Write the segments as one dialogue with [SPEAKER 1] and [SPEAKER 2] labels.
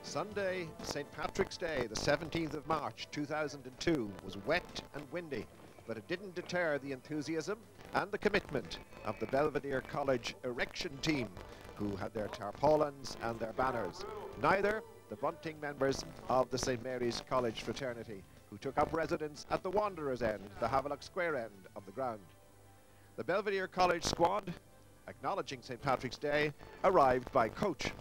[SPEAKER 1] Sunday, St. Patrick's Day, the 17th of March 2002, was wet and windy, but it didn't deter the enthusiasm and the commitment of the Belvedere College erection team, who had their tarpaulins and their banners. Neither the bunting members of the St. Mary's College fraternity, who took up residence at the Wanderers' end, the Havelock Square end of the ground. The Belvedere College squad, acknowledging St. Patrick's Day, arrived by coach.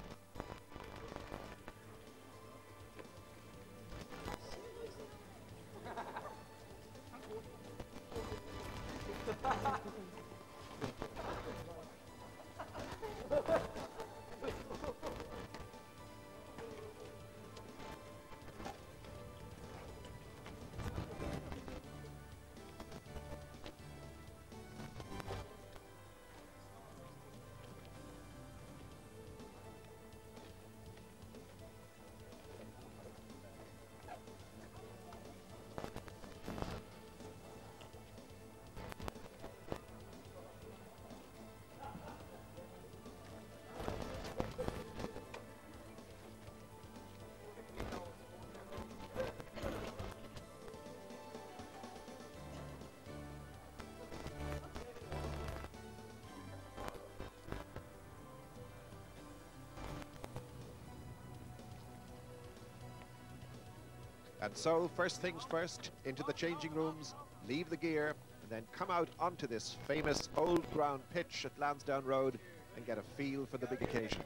[SPEAKER 1] And so, first things first, into the changing rooms, leave the gear, and then come out onto this famous old ground pitch at Lansdowne Road and get a feel for the big occasion.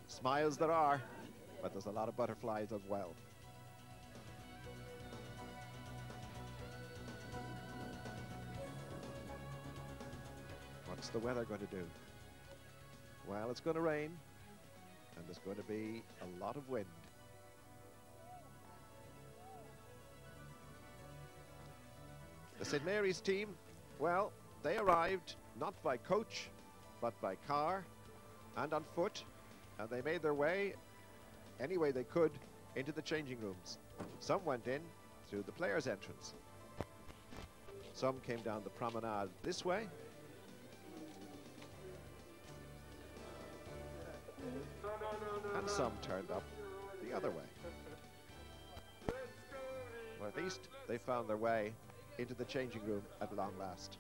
[SPEAKER 1] Smiles there are, but there's a lot of butterflies as well. What's the weather going to do? Well, it's going to rain, and there's going to be a lot of wind. The St. Mary's team, well, they arrived not by coach, but by car and on foot, and they made their way any way they could into the changing rooms. Some went in through the players' entrance. Some came down the promenade this way. And some turned up the other way. Or at least they found their way into the changing room at long last.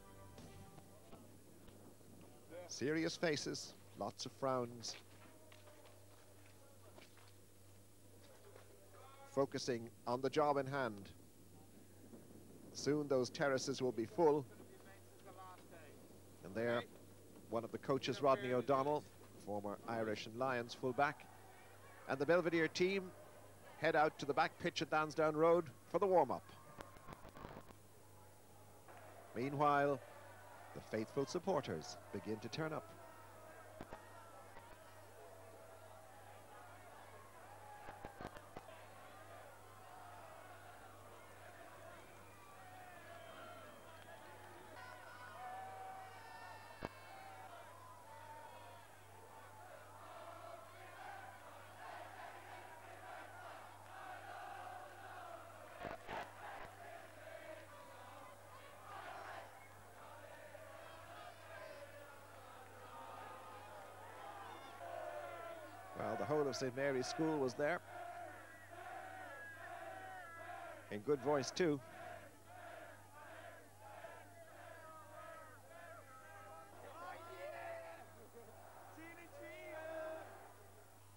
[SPEAKER 1] Serious faces, lots of frowns. Focusing on the job in hand. Soon those terraces will be full. And there, one of the coaches, Rodney O'Donnell, former Irish and Lions fullback, and the Belvedere team head out to the back pitch at Lansdowne Road for the warm-up. Meanwhile, the faithful supporters begin to turn up. Well, the whole of St. Mary's School was there. In good voice too.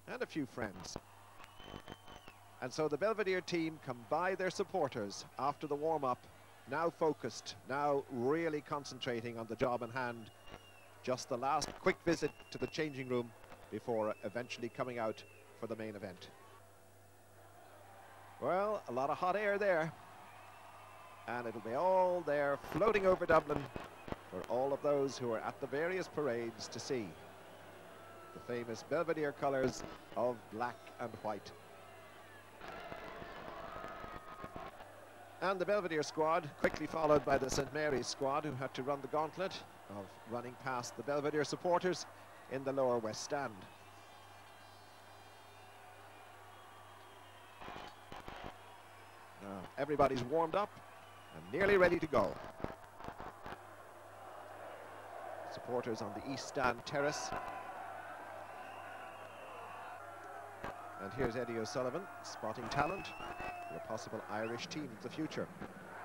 [SPEAKER 1] And a few friends. And so the Belvedere team come by their supporters after the warm-up, now focused, now really concentrating on the job in hand. Just the last quick visit to the changing room before eventually coming out for the main event. Well, a lot of hot air there. And it'll be all there floating over Dublin for all of those who are at the various parades to see the famous Belvedere colours of black and white. And the Belvedere squad, quickly followed by the St. Mary's squad, who had to run the gauntlet of running past the Belvedere supporters in the lower west stand. Now everybody's warmed up and nearly ready to go. Supporters on the east stand terrace. And here's Eddie O'Sullivan, spotting talent for a possible Irish team of the future.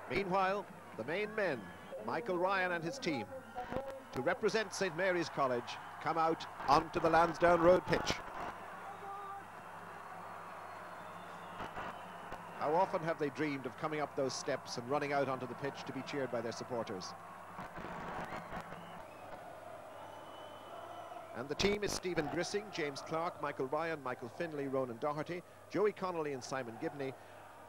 [SPEAKER 1] Meanwhile, the main men, Michael Ryan and his team, to represent St. Mary's College, come out onto the Lansdowne Road pitch. How often have they dreamed of coming up those steps and running out onto the pitch to be cheered by their supporters? And the team is Stephen Grissing, James Clark, Michael Ryan, Michael Finlay, Ronan Doherty, Joey Connolly and Simon Gibney,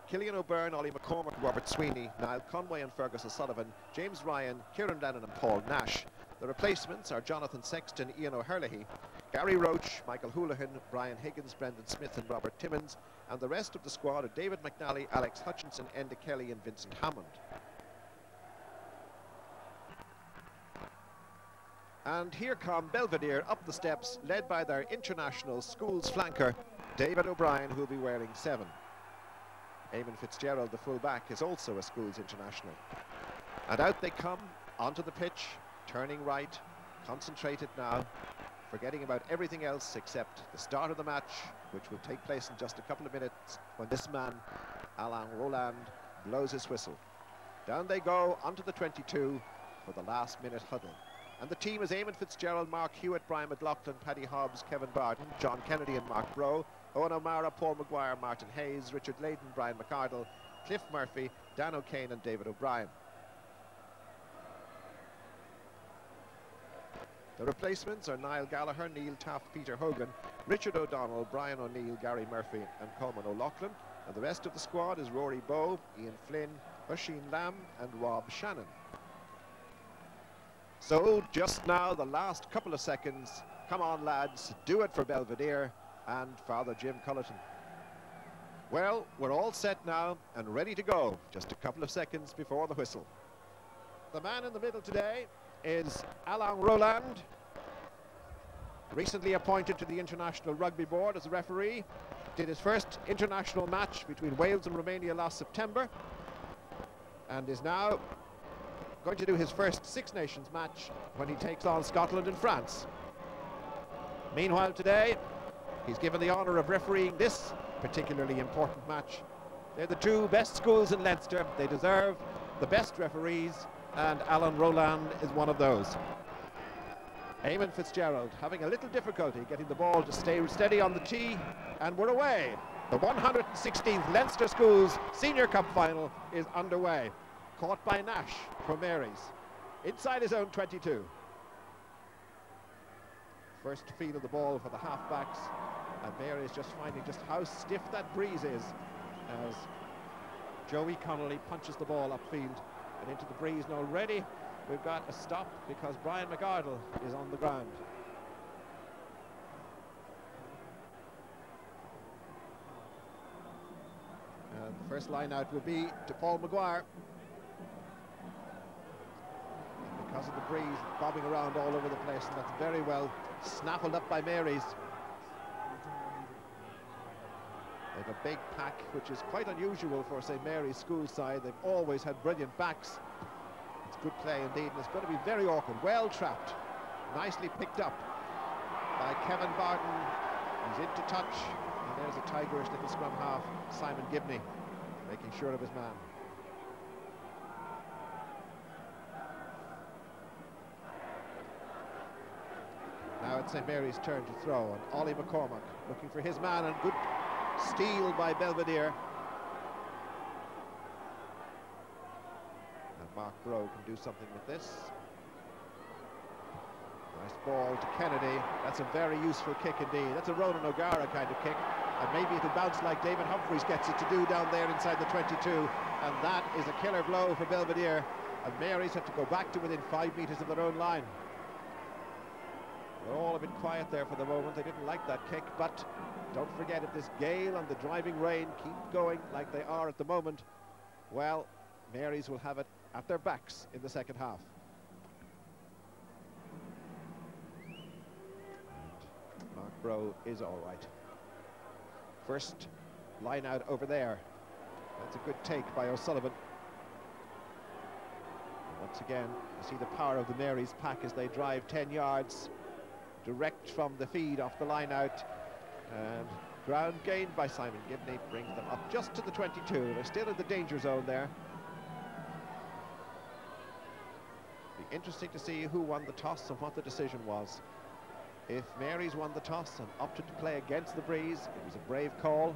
[SPEAKER 1] Killian O'Byrne, Ollie McCormack, Robert Sweeney, Niall Conway and Fergus O'Sullivan, James Ryan, Kieran Lennon and Paul Nash. The replacements are Jonathan Sexton, Ian O'Herlihy, Gary Roach, Michael Houlihan, Brian Higgins, Brendan Smith and Robert Timmins, and the rest of the squad are David McNally, Alex Hutchinson, Enda Kelly and Vincent Hammond. And here come Belvedere up the steps, led by their international schools flanker, David O'Brien, who will be wearing 7. Eamon Fitzgerald, the full-back, is also a schools international. And out they come, onto the pitch, turning right, concentrated now, forgetting about everything else except the start of the match, which will take place in just a couple of minutes when this man, Alain Roland, blows his whistle. Down they go, onto the 22 for the last-minute huddle. And the team is Eamon Fitzgerald, Marc Hewitt, Brian McLoughlin, Paddy Hobbs, Kevin Barden, John Kennedy and Mark Broe, Eoin O'Meara, Paul McGuire, Martin Hayes, Richard Layden, Brian McArdle, Cliff Murphy, Dan O'Kane and David O'Brien. The replacements are Niall Gallagher, Neil Taft, Peter Hogan, Richard O'Donnell, Brian O'Neill, Gary Murphy and Coleman O'Loughlin. And the rest of the squad is Rory Bowe, Ian Flynn, Oisin Lamb and Rob Shannon. So just now, the last couple of seconds. Come on, lads, do it for Belvedere and Father Jim Culleton. Well, we're all set now and ready to go. Just a couple of seconds before the whistle. The man in the middle today is Alain Roland, recently appointed to the International Rugby Board as a referee. Did his first international match between Wales and Romania last September and is now going to do his first Six Nations match when he takes on Scotland and France. Meanwhile today, he's given the honour of refereeing this particularly important match. They're the two best schools in Leinster. They deserve the best referees, and Alain Roland is one of those. Eamon Fitzgerald having a little difficulty getting the ball to stay steady on the tee, and we're away. The 116th Leinster Schools Senior Cup Final is underway. Caught by Nash for Mary's, inside his own 22. First feed of the ball for the halfbacks, and Mary's just finding just how stiff that breeze is as Joey Connolly punches the ball upfield and into the breeze. And already we've got a stop because Brian McArdle is on the ground. And the first line out will be to Paul McGuire. Because of the breeze bobbing around all over the place, and that's very well snaffled up by Mary's. They have a big pack, which is quite unusual for St. Mary's school side. They've always had brilliant backs. It's good play indeed, and it's going to be very awkward. Well trapped, nicely picked up by Kevin Barden. He's into touch, and there's a tigerish little scrum half, Simon Gibney, making sure of his man. Now it's St. Mary's turn to throw, and Ollie McCormack looking for his man, and good steal by Belvedere. And Mark Broe can do something with this. Nice ball to Kennedy. That's a very useful kick indeed. That's a Ronan O'Gara kind of kick, and maybe it'll bounce like David Humphreys gets it to do down there inside the 22, and that is a killer blow for Belvedere, and Mary's have to go back to within 5 metres of their own line. They're all a bit quiet there for the moment. They didn't like that kick, but don't forget, if this gale and the driving rain keep going like they are at the moment, well, Mary's will have it at their backs in the second half. And Mark Broe is all right. First line out over there. That's a good take by O'Sullivan. And once again, you see the power of the Mary's pack as they drive 10 yards. Direct from the feed off the line out, and Ground gained by Simon Gibney brings them up just to the 22. They're still in the danger zone there. Be interesting to see who won the toss and what the decision was. If Mary's won the toss and opted to play against the breeze, it was a brave call.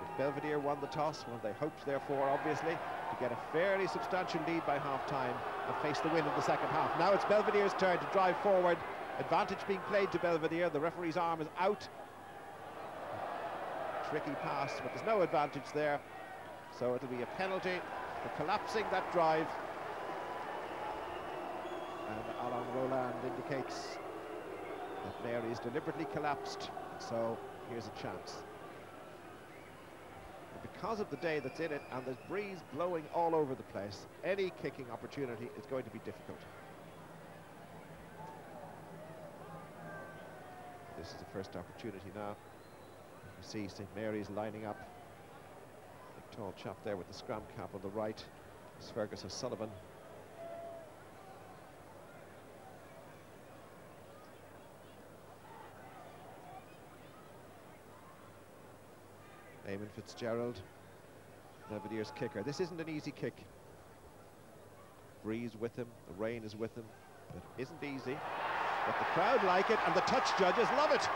[SPEAKER 1] If Belvedere won the toss, well, they hoped, therefore, obviously, to get a fairly substantial lead by half-time and face the win in the second half. Now it's Belvedere's turn to drive forward. Advantage being played to Belvedere. The referee's arm is out. Tricky pass, but there's no advantage there. So it'll be a penalty for collapsing that drive. And Alain Roland indicates that Mary's deliberately collapsed. So here's a chance. Because of the day that's in it and there's breeze blowing all over the place, any kicking opportunity is going to be difficult. This is the first opportunity now. You see St. Mary's lining up. The tall chap there with the scrum cap on the right is Fergus O'Sullivan. Eamon Fitzgerald, Belvedere's kicker. This isn't an easy kick. Breeze with him, the rain is with him. It isn't easy, but the crowd like it and the touch judges love it.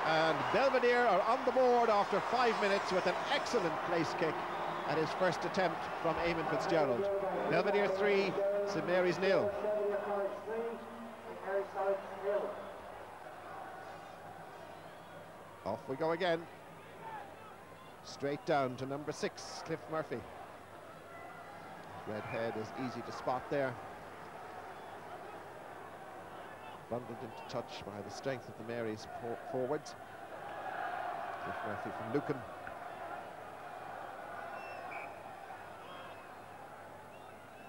[SPEAKER 1] And Belvedere are on the board after 5 minutes with an excellent place kick at his first attempt from Eamon Fitzgerald. Belvedere 3, St. Mary's 0. Off we go again. Straight down to number 6, Cliff Murphy. Red head is easy to spot there. Bundled into touch by the strength of the Mary's forwards. Cliff Murphy from Lucan.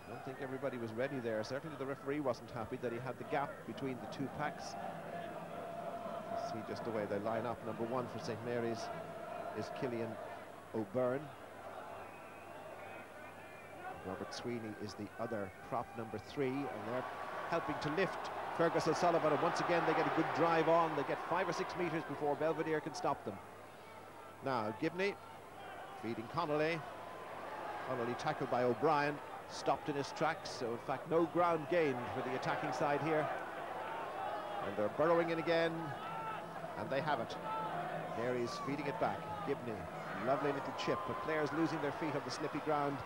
[SPEAKER 1] I don't think everybody was ready there. Certainly the referee wasn't happy that he had the gap between the two packs. You see just the way they line up. Number 1 for St. Mary's is Killian O'Byrne. Robert Sweeney is the other prop, number 3, and they're helping to lift Fergus O'Sullivan, and once again they get a good drive on. They get 5 or 6 metres before Belvedere can stop them. Now Gibney feeding Connolly. Connolly tackled by O'Brien, stopped in his tracks, so in fact no ground gained for the attacking side here. And they're burrowing in again, and they have it. Mary's feeding it back. Gibney, lovely little chip, but players losing their feet on the slippy ground.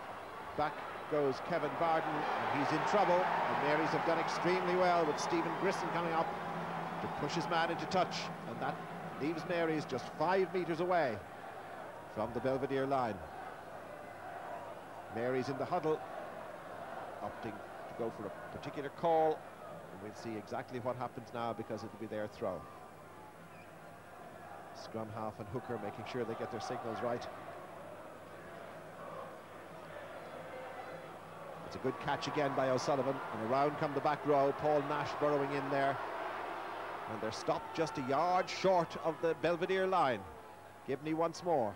[SPEAKER 1] Back goes Kevin Barden, and he's in trouble. And Mary's have done extremely well with Stephen Grissom coming up to push his man into touch, and that leaves Mary's just 5 metres away from the Belvedere line. Mary's in the huddle, opting to go for a particular call, and we'll see exactly what happens now because it'll be their throw. Scrum half and hooker making sure they get their signals right. It's a good catch again by O'Sullivan, and around come the back row. Paul Nash burrowing in there, and they're stopped just a yard short of the Belvedere line. Gibney once more.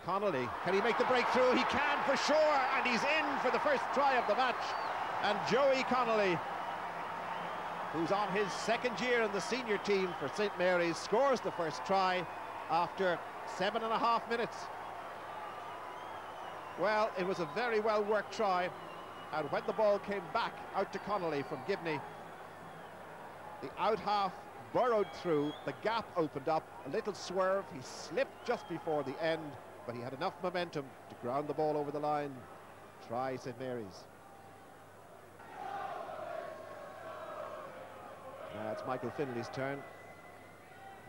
[SPEAKER 1] Connolly, can he make the breakthrough? He can for sure, and he's in for the first try of the match. And Joey Connolly, who's on his 2nd year in the senior team for St. Mary's, scores the first try after 7.5 minutes. Well, it was a very well worked try, and when the ball came back out to Connolly from Gibney, the out half burrowed through, the gap opened up, a little swerve, he slipped just before the end, but he had enough momentum to ground the ball over the line. Try St. Mary's. It's Michael Finley's turn.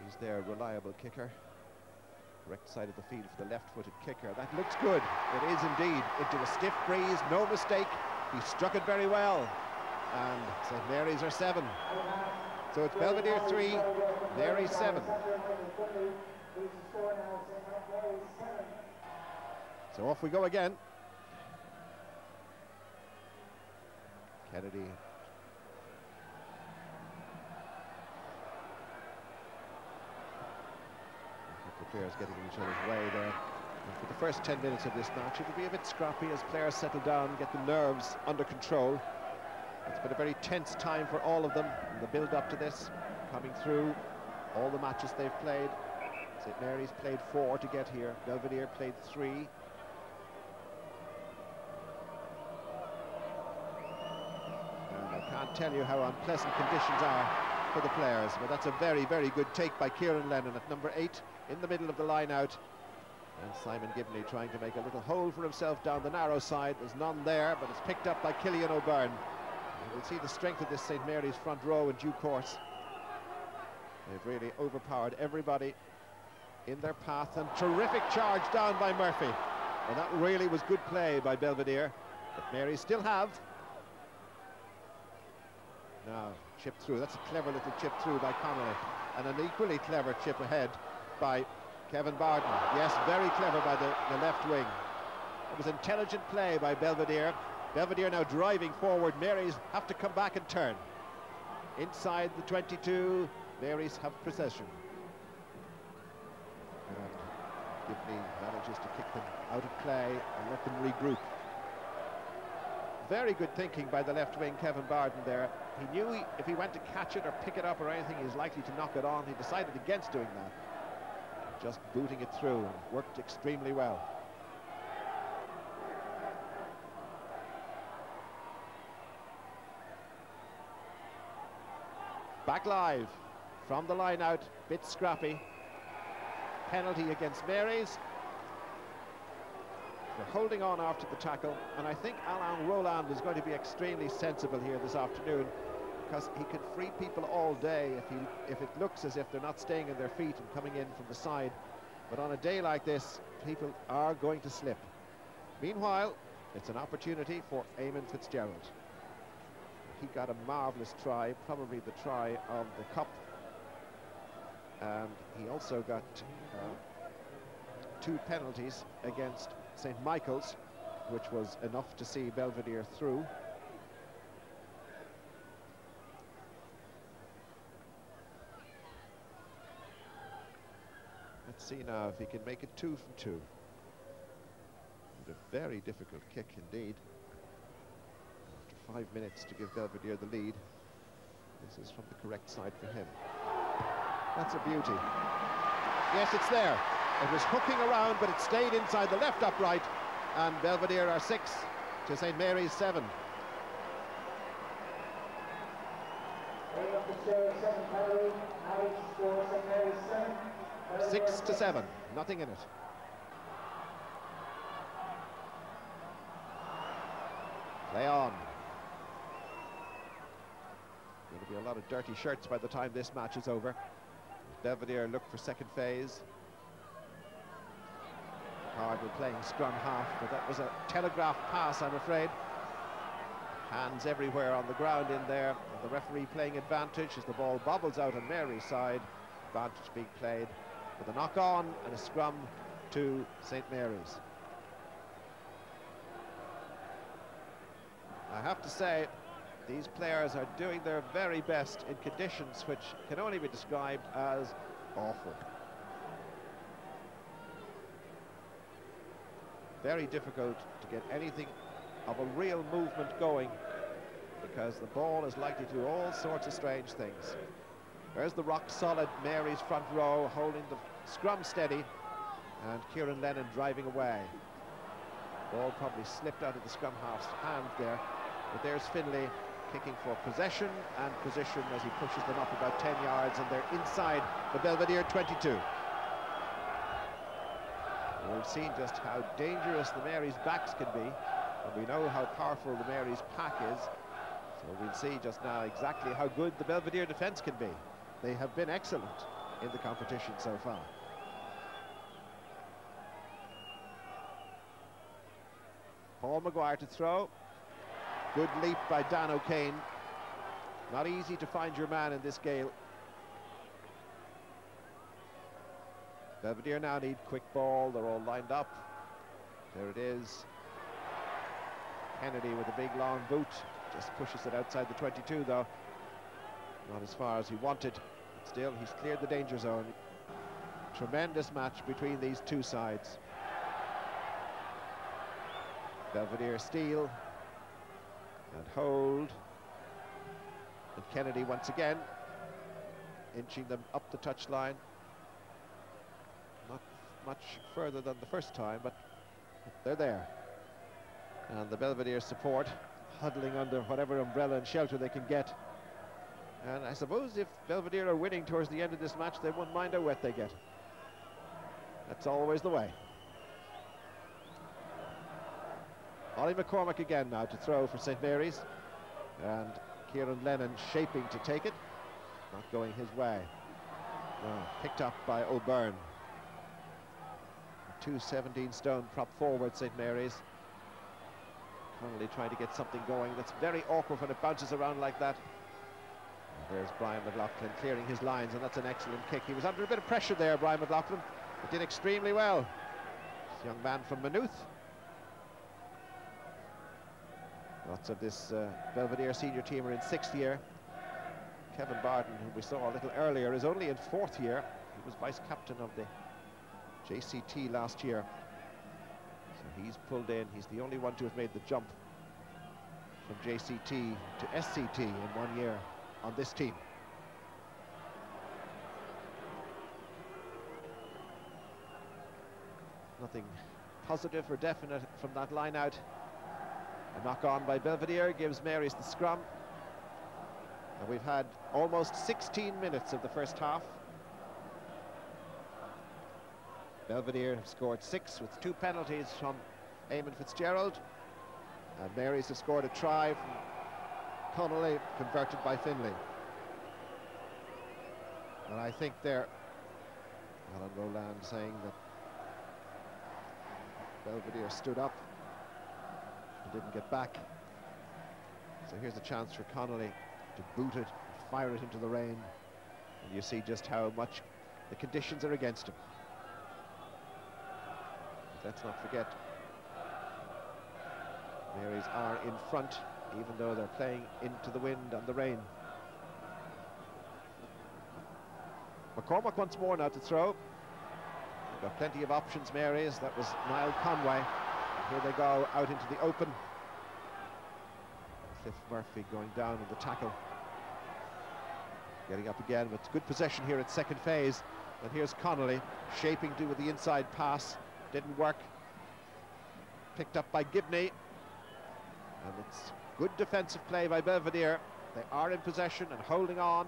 [SPEAKER 1] He's their reliable kicker. Correct side of the field for the left-footed kicker. That looks good. It is indeed. Into a stiff breeze, no mistake. He struck it very well. And St. Mary's are 7. So it's Belvedere 3, Mary's 7. So off we go again. Kennedy. Players getting in each other's way there. And for the first 10 minutes of this match, it'll be a bit scrappy as players settle down, get the nerves under control. It's been a very tense time for all of them in the build-up to this, coming through all the matches they've played. St. Mary's played 4 to get here. Belvedere played 3. And I can't tell you how unpleasant conditions are for the players, but that's a very, very good take by Kieran Lennon at number 8 in the middle of the line out. And Simon Gibney trying to make a little hole for himself down the narrow side. There's none there, but it's picked up by Cillian O'Byrne. We'll see the strength of this St. Mary's front row in due course. They've really overpowered everybody in their path, and terrific charge down by Murphy. And that really was good play by Belvedere, but Mary still have. Now, chip through. That's a clever little chip through by Connolly, and an equally clever chip ahead by Kevin Barden. Yes, very clever by the left wing. It was intelligent play by Belvedere. Belvedere now driving forward. Mary's have to come back and turn. Inside the 22, Mary's have possession. And Gibney manages to kick them out of play and let them regroup. Very good thinking by the left wing, Kevin Barden there. He knew if he went to catch it or pick it up or anything, he was likely to knock it on. He decided against doing that. Just booting it through, and worked extremely well. Back live from the line out, bit scrappy. Penalty against Mary's for holding on after the tackle, and I think Alain Roland is going to be extremely sensible here this afternoon, because he can free people all day if it looks as if they're not staying on their feet and coming in from the side. But on a day like this, people are going to slip. Meanwhile, it's an opportunity for Eamon Fitzgerald. He got a marvellous try, probably the try of the cup, and he also got 2 penalties against St. Michael's, which was enough to see Belvedere through. Let's see now if he can make it 2 from 2. And a very difficult kick indeed. After 5 minutes to give Belvedere the lead. This is from the correct side for him. That's a beauty. Yes, it's there. It was hooking around, but it stayed inside the left upright, and Belvedere are 6 to St. Mary's 7. 6 to 7, nothing in it. Play on. Going to be a lot of dirty shirts by the time this match is over. Belvedere look for second phase. Cardinal playing scrum half, but that was a telegraph pass, I'm afraid. Hands everywhere on the ground in there. And the referee playing advantage as the ball bobbles out on Mary's side. Advantage being played with a knock-on and a scrum to St. Mary's. I have to say, these players are doing their very best in conditions which can only be described as awful. Very difficult to get anything of a real movement going, because the ball is likely to do all sorts of strange things. There's the rock-solid Mary's front row holding the scrum steady, and Kieran Lennon driving away. Ball probably slipped out of the scrum half's hand there, but there's Finlay kicking for possession and position as he pushes them up about 10 yards, and they're inside the Belvedere 22. We've seen just how dangerous the Mary's backs can be, and we know how powerful the Mary's pack is, so we'll see just now exactly how good the Belvedere defence can be. They have been excellent in the competition so far. Paul McGuire to throw. Good leap by Dan O'Kane. Not easy to find your man in this gale. Belvedere now need quick ball. They're all lined up. There it is. Kennedy with a big long boot. Just pushes it outside the 22 though. Not as far as he wanted. But still, he's cleared the danger zone. Tremendous match between these two sides. Belvedere steal and hold, and Kennedy once again inching them up the touchline. much further than the first time, but they're there. And the Belvedere support huddling under whatever umbrella and shelter they can get. And I suppose if Belvedere are winning towards the end of this match, they won't mind how wet they get. That's always the way. Ollie McCormack again now to throw for St. Mary's. And Kieran Lennon shaping to take it. Not going his way. No, picked up by O'Byrne. 2 17-stone prop forward, St. Mary's. Connolly trying to get something going. That's very awkward when it bounces around like that. And there's Brian McLoughlin clearing his lines, and that's an excellent kick. He was under a bit of pressure there, Brian McLoughlin, but did extremely well. This young man from Maynooth. Lots of this Belvedere senior team are in 6th year. Kevin Barden, who we saw a little earlier, is only in 4th year. He was vice captain of the JCT last year. So he's pulled in. He's the only one to have made the jump from JCT to SCT in 1 year on this team. Nothing positive or definite from that line out. A knock on by Belvedere gives Mary's the scrum. And we've had almost 16 minutes of the first half. Belvedere have scored 6 with 2 penalties from Eamon Fitzgerald. And Mary's have scored a try from Connolly, converted by Finlay. And I think they're, Alan Rowland saying that Belvedere stood up and didn't get back. So here's a chance for Connolly to boot it, fire it into the rain. And you see just how much the conditions are against him. Let's not forget, Marys are in front, even though they're playing into the wind and the rain. McCormack once more now to throw. They've got plenty of options, Marys. That was Niall Conway. And here they go out into the open. Cliff Murphy going down on the tackle. Getting up again with good possession here at second phase. And here's Connolly shaping to with the inside pass. Didn't work. Picked up by Gibney. And it's good defensive play by Belvedere. They are in possession and holding on.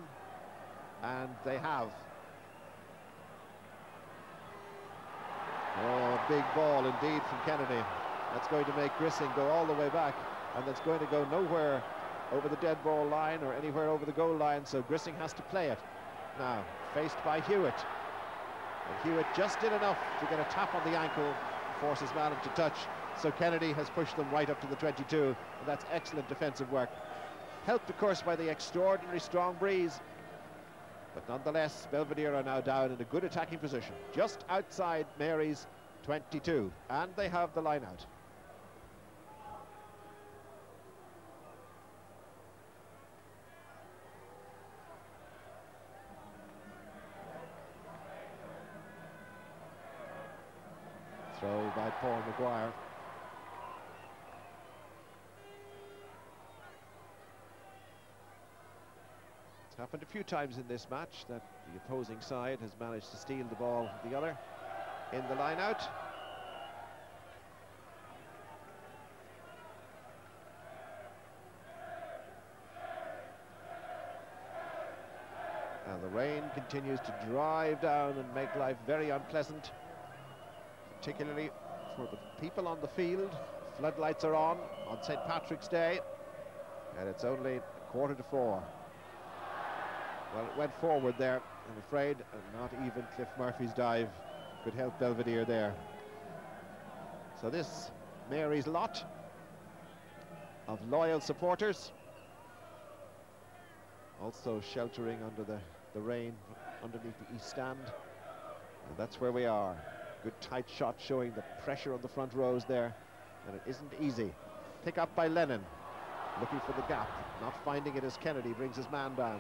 [SPEAKER 1] And they have. Oh, big ball indeed from Kennedy. That's going to make Grissing go all the way back. And that's going to go nowhere over the dead ball line or anywhere over the goal line. So Grissing has to play it. Now, faced by Hewitt. And Hewitt just did enough to get a tap on the ankle, forces Malin to touch. So Kennedy has pushed them right up to the 22, and that's excellent defensive work. Helped, of course, by the extraordinary strong breeze. But nonetheless, Belvedere are now down in a good attacking position, just outside Mary's 22, and they have the line out. Throw by Paul McGuire. It's happened a few times in this match that the opposing side has managed to steal the ball from the other in the line out. And the rain continues to drive down and make life very unpleasant, particularly for the people on the field. Floodlights are on St. Patrick's Day, and it's only 3:45. Well, it went forward there, I'm afraid, and not even Cliff Murphy's dive could help Belvedere there. So this Mary's lot of loyal supporters, also sheltering under the rain underneath the east stand, and that's where we are. Good tight shot showing the pressure on the front rows there, and it isn't easy. Pick up by Lennon, looking for the gap, not finding it as Kennedy brings his man down.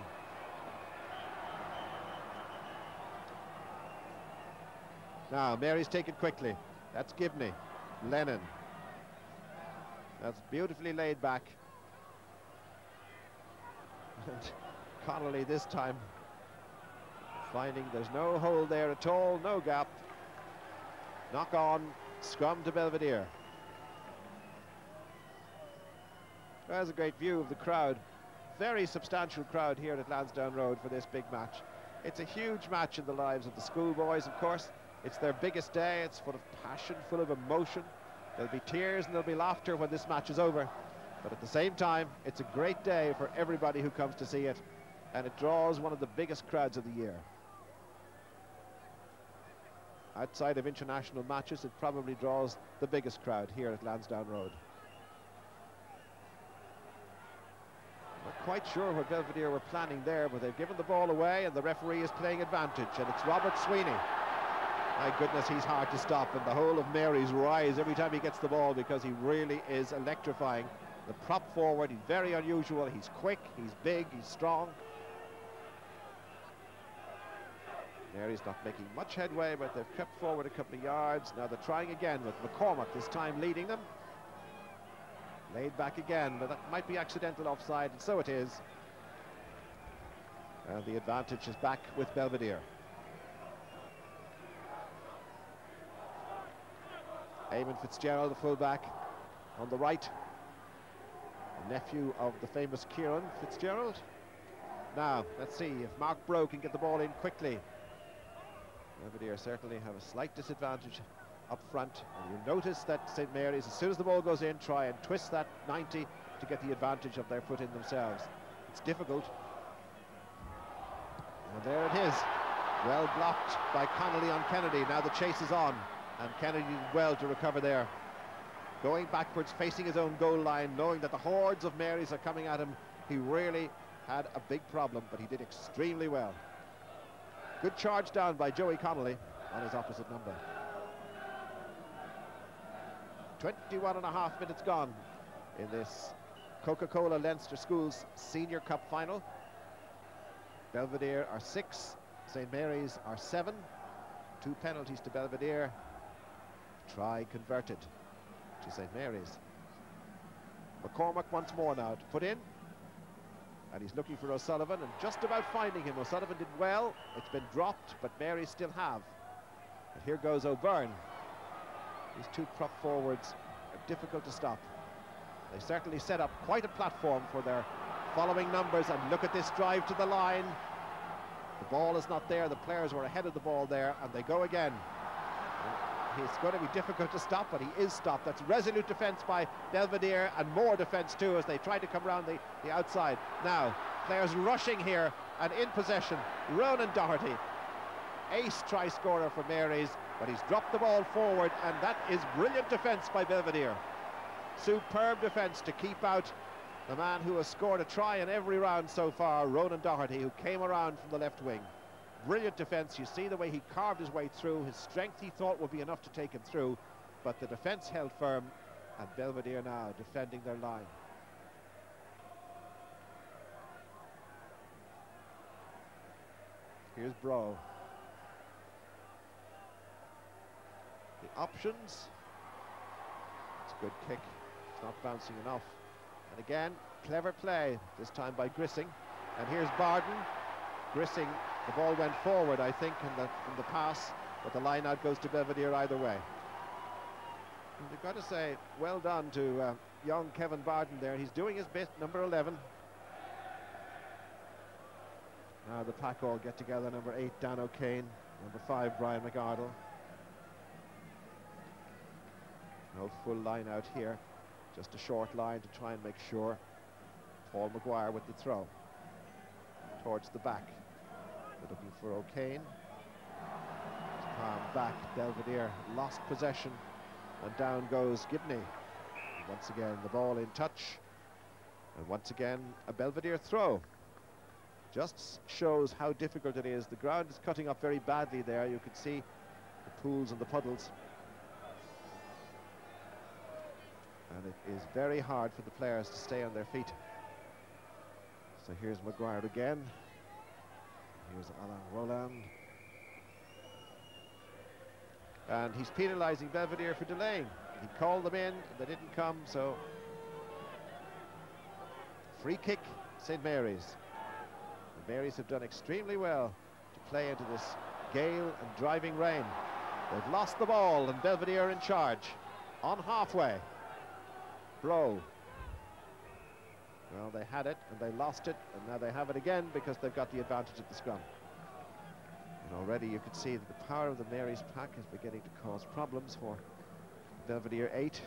[SPEAKER 1] Now Mary's taken quickly. That's Gibney. Lennon. That's beautifully laid back. And Connolly this time finding there's no hole there at all, no gap. Knock on, scrum to Belvedere. There's a great view of the crowd. Very substantial crowd here at Lansdowne Road for this big match. It's a huge match in the lives of the schoolboys, of course. It's their biggest day. It's full of passion, full of emotion. There'll be tears and there'll be laughter when this match is over. But at the same time, it's a great day for everybody who comes to see it, and it draws one of the biggest crowds of the year. Outside of international matches, it probably draws the biggest crowd here at Lansdowne Road. Not quite sure what Belvedere were planning there, but they've given the ball away and the referee is playing advantage, and it's Robert Sweeney. My goodness, he's hard to stop, and the whole of Mary's rise every time he gets the ball because he really is electrifying. The prop forward, he's very unusual, he's quick, he's big, he's strong. Mary's not making much headway, but they've kept forward a couple of yards. Now they're trying again with McCormack, this time leading them. Laid back again, but that might be accidental offside, and so it is. And the advantage is back with Belvedere. Eamon Fitzgerald, the fullback, on the right. The nephew of the famous Kieran Fitzgerald. Now, let's see if Marc Broe can get the ball in quickly. Belvedere certainly have a slight disadvantage up front. And you notice that St. Mary's, as soon as the ball goes in, try and twist that 90 to get the advantage of their foot in themselves. It's difficult. And there it is. Well blocked by Connolly on Kennedy. Now the chase is on, and Kennedy did well to recover there. Going backwards, facing his own goal line, knowing that the hordes of Marys are coming at him, he really had a big problem, but he did extremely well. Good charge down by Joey Connolly on his opposite number. 21.5 minutes gone in this Coca-Cola Leinster Schools Senior Cup final. Belvedere are 6, St. Mary's are 7. 2 penalties to Belvedere. Try converted to St. Mary's. McCormack once more now to put in, and he's looking for O'Sullivan and just about finding him. O'Sullivan did well. It's been dropped, but Mary still have. And here goes O'Byrne. These 2 prop forwards are difficult to stop. They certainly set up quite a platform for their following numbers, and look at this drive to the line. The ball is not there. The players were ahead of the ball there, and they go again. It's going to be difficult to stop, but he is stopped. That's resolute defence by Belvedere, and more defence too as they try to come around the outside. Now, players rushing here and in possession. Ronan Doherty, ace try scorer for Mary's, but he's dropped the ball forward, and that is brilliant defence by Belvedere. Superb defence to keep out the man who has scored a try in every round so far, Ronan Doherty, who came around from the left wing. Brilliant defence. You see the way he carved his way through. His strength, he thought, would be enough to take him through, but the defence held firm, and Belvedere now defending their line. Here's Broe. The options. It's a good kick. It's not bouncing enough. And again, clever play, this time by Grissing. And here's Barden. Grissing, the ball went forward, I think, in the pass, but the line out goes to Belvedere either way. And you've got to say, well done to young Kevin Barden there. He's doing his bit, number 11. Now the pack all get together. Number 8, Dan O'Kane. Number 5, Brian McArdle. No full line out here. Just a short line to try and make sure. Paul McGuire with the throw. Towards the back. They're looking for O'Kane. Palm back. Belvedere lost possession. And down goes Gibney. And once again, the ball in touch. And once again, a Belvedere throw. Just shows how difficult it is. The ground is cutting up very badly there. You can see the pools and the puddles. And it is very hard for the players to stay on their feet. So here's McGuire again. Here's Alain Roland. And he's penalising Belvedere for delaying. He called them in, and they didn't come, so... Free kick, St. Mary's. The Marys have done extremely well to play into this gale and driving rain. They've lost the ball and Belvedere in charge on halfway. Broe. Well, they had it and they lost it, and now they have it again because they've got the advantage at the scrum. And already you could see that the power of the Mary's pack is beginning to cause problems for Belvedere 8.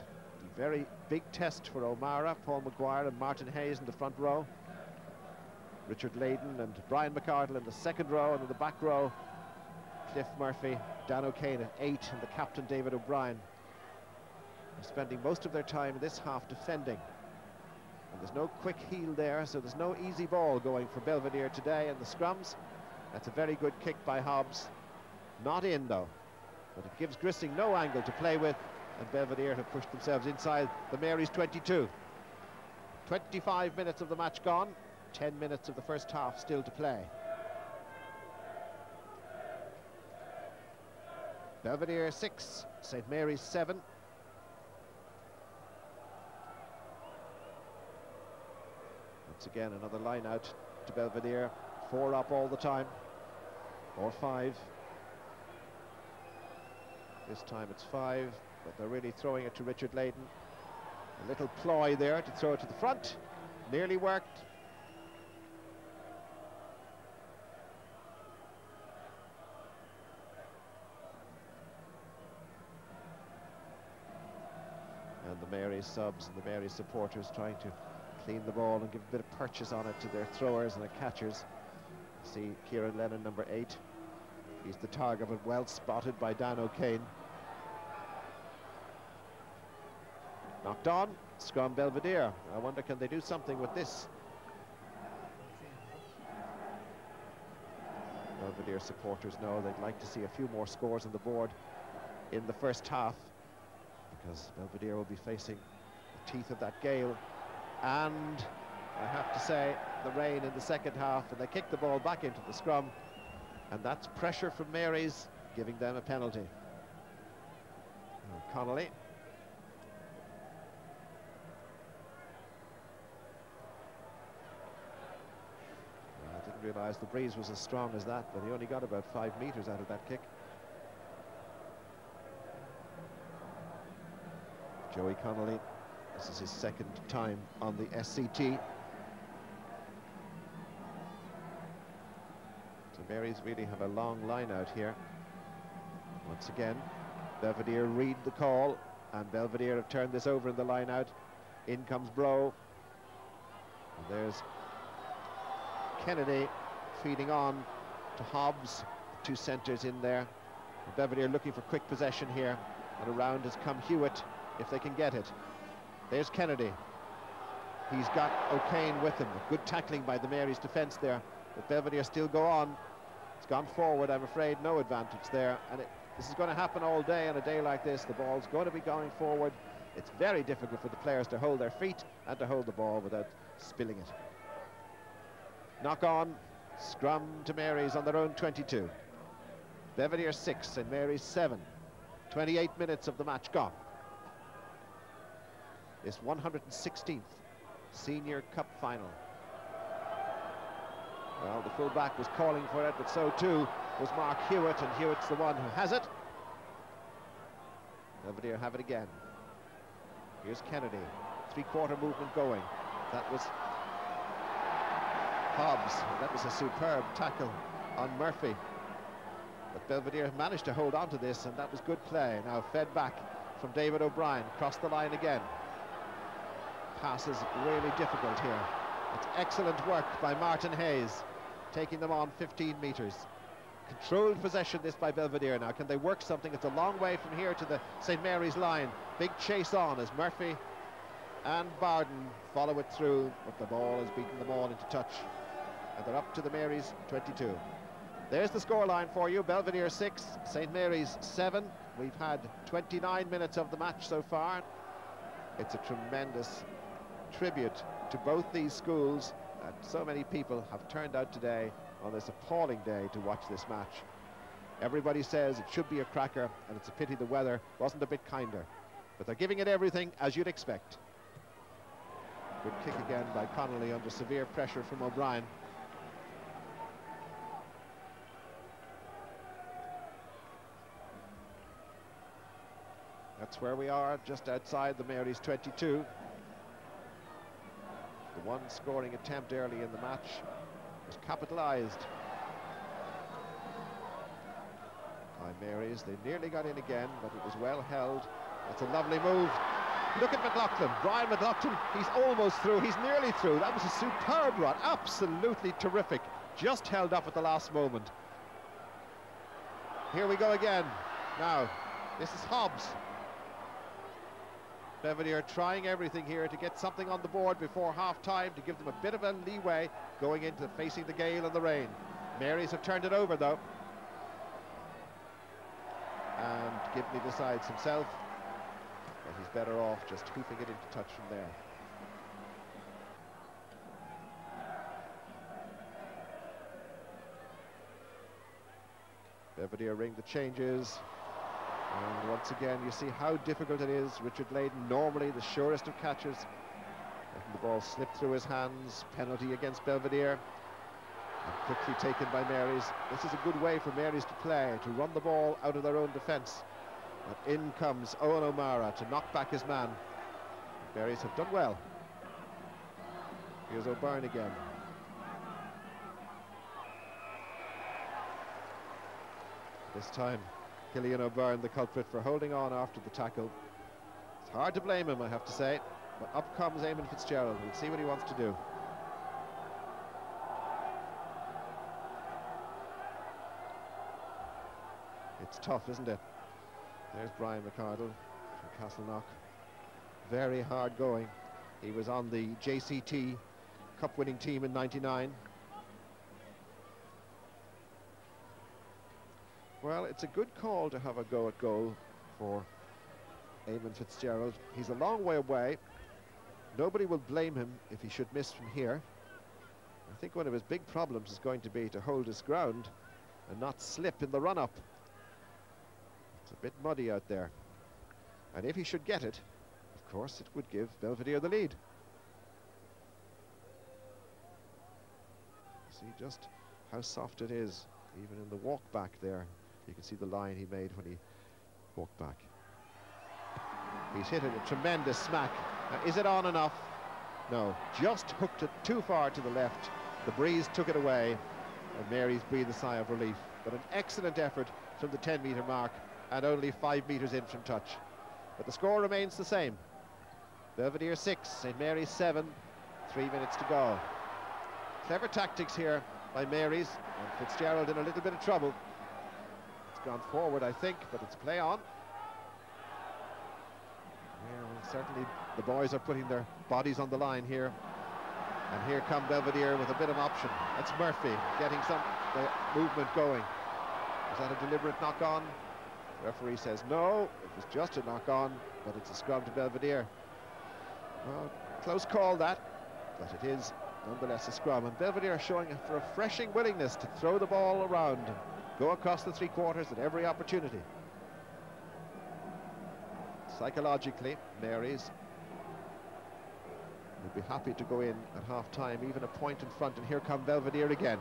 [SPEAKER 1] A very big test for O'Meara, Paul McGuire and Martin Hayes in the front row. Richard Layden and Brian McArdle in the second row, and in the back row, Cliff Murphy, Dan O'Kane at 8, and the captain David O'Brien. They're spending most of their time in this half defending. And there's no quick heel there, so there's no easy ball going for Belvedere today in the scrums. That's a very good kick by Hobbs. Not in, though. But it gives Grissing no angle to play with, and Belvedere have pushed themselves inside the Mary's 22. 25 minutes of the match gone, 10 minutes of the first half still to play. Belvedere 6, St. Mary's 7. Once again, another line out to Belvedere. 4 up all the time, or 5. This time it's 5, but they're really throwing it to Richard Layden. A little ploy there to throw it to the front. Nearly worked. And the Mary subs and the Mary supporters trying to clean the ball and give a bit of purchase on it to their throwers and their catchers. See Kieran Lennon, number 8. He's the target, but well spotted by Dan O'Kane. Knocked on, scrum Belvedere. I wonder, can they do something with this? Belvedere supporters know they'd like to see a few more scores on the board in the first half, because Belvedere will be facing the teeth of that gale. And I have to say, the rain in the second half, and they kick the ball back into the scrum, and that's pressure from Mary's, giving them a penalty. Connolly. I didn't realise the breeze was as strong as that, but he only got about 5 metres out of that kick. Joey Connolly, this is his second time on the SCT. So Mary's really have a long line out here. Once again, Belvedere read the call, and Belvedere have turned this over in the line out. In comes Broe. And there's Kennedy feeding on to Hobbs, 2 centres in there. And Belvedere looking for quick possession here, and around has come Hewitt, if they can get it. There's Kennedy. He's got O'Kane with him. Good tackling by the Mary's defence there, but Belvedere still go on. It's gone forward, I'm afraid, no advantage there, and this is going to happen all day on a day like this. The ball's going to be going forward. It's very difficult for the players to hold their feet and to hold the ball without spilling it. Knock on, scrum to Mary's on their own 22. Belvedere 6, St. Mary's 7. 28 minutes of the match gone. This 116th Senior Cup final. Well, the full-back was calling for it, but so too was Marc Hewitt, and Hewitt's the one who has it. Belvedere have it again. Here's Kennedy. 3-quarter movement going. That was Hobbs. That was a superb tackle on Murphy. But Belvedere managed to hold on to this, and that was good play. Now fed back from David O'Brien. Crossed the line again. Pass is really difficult here. It's excellent work by Martin Hayes, taking them on 15 metres. Controlled possession this by Belvedere now. Can they work something? It's a long way from here to the St. Mary's line. Big chase on as Murphy and Barden follow it through, but the ball has beaten them all into touch. And they're up to the Mary's 22. There's the scoreline for you. Belvedere 6, St. Mary's 7. We've had 29 minutes of the match so far. It's a tremendous tribute to both these schools, and so many people have turned out today on this appalling day to watch this match. Everybody says it should be a cracker, and it's a pity the weather wasn't a bit kinder, but they're giving it everything, as you'd expect. Good kick again by Connolly under severe pressure from O'Brien. That's where we are, just outside the Mary's 22. The one scoring attempt early in the match was capitalised by Mary's. They nearly got in again, but it was well held. That's a lovely move. Look at McLoughlin, Brian McLoughlin, he's almost through, he's nearly through. That was a superb run, absolutely terrific. Just held up at the last moment. Here we go again. Now, this is Hobbs. Belvedere trying everything here to get something on the board before half-time to give them a bit of a leeway going into facing the gale and the rain. Mary's have turned it over though. And Gibney decides himself that he's better off just hoofing it into touch from there. Belvedere ring the changes. And once again, you see how difficult it is. Richard Layden, normally the surest of catchers, letting the ball slip through his hands. Penalty against Belvedere. And quickly taken by Mary's. This is a good way for Mary's to play, to run the ball out of their own defence. But in comes Eoin O'Meara to knock back his man. The Mary's have done well. Here's O'Byrne again. This time, Eoin O'Byrne, the culprit for holding on after the tackle. It's hard to blame him, I have to say. But up comes Eamon Fitzgerald. We'll see what he wants to do. It's tough, isn't it? There's Brian McArdle from Castleknock. Very hard going. He was on the JCT Cup winning team in '99. Well, it's a good call to have a go at goal for Eamon Fitzgerald. He's a long way away. Nobody will blame him if he should miss from here. I think one of his big problems is going to be to hold his ground and not slip in the run-up. It's a bit muddy out there. And if he should get it, of course, it would give Belvedere the lead. See just how soft it is, even in the walk back there. You can see the line he made when he walked back. He's hit it a tremendous smack. Now, is it on enough? No, just hooked it too far to the left. The breeze took it away, and Mary's breathed a sigh of relief. But an excellent effort from the 10-metre mark, and only 5 metres in from touch. But the score remains the same. Belvedere 6, St. Mary's 7, 3 minutes to go. Clever tactics here by Mary's, and Fitzgerald in a little bit of trouble. It's gone forward, I think, but it's play on. Yeah, well, certainly the boys are putting their bodies on the line here. And here come Belvedere with a bit of option. That's Murphy getting some movement going. Is that a deliberate knock-on? The referee says no, it was just a knock-on, but it's a scrum to Belvedere. Well, close call that, but it is nonetheless a scrum. And Belvedere showing a refreshing willingness to throw the ball around and go across the 3/4 at every opportunity. Psychologically, Mary's would be happy to go in at half-time, even a point in front. And here come Belvedere again,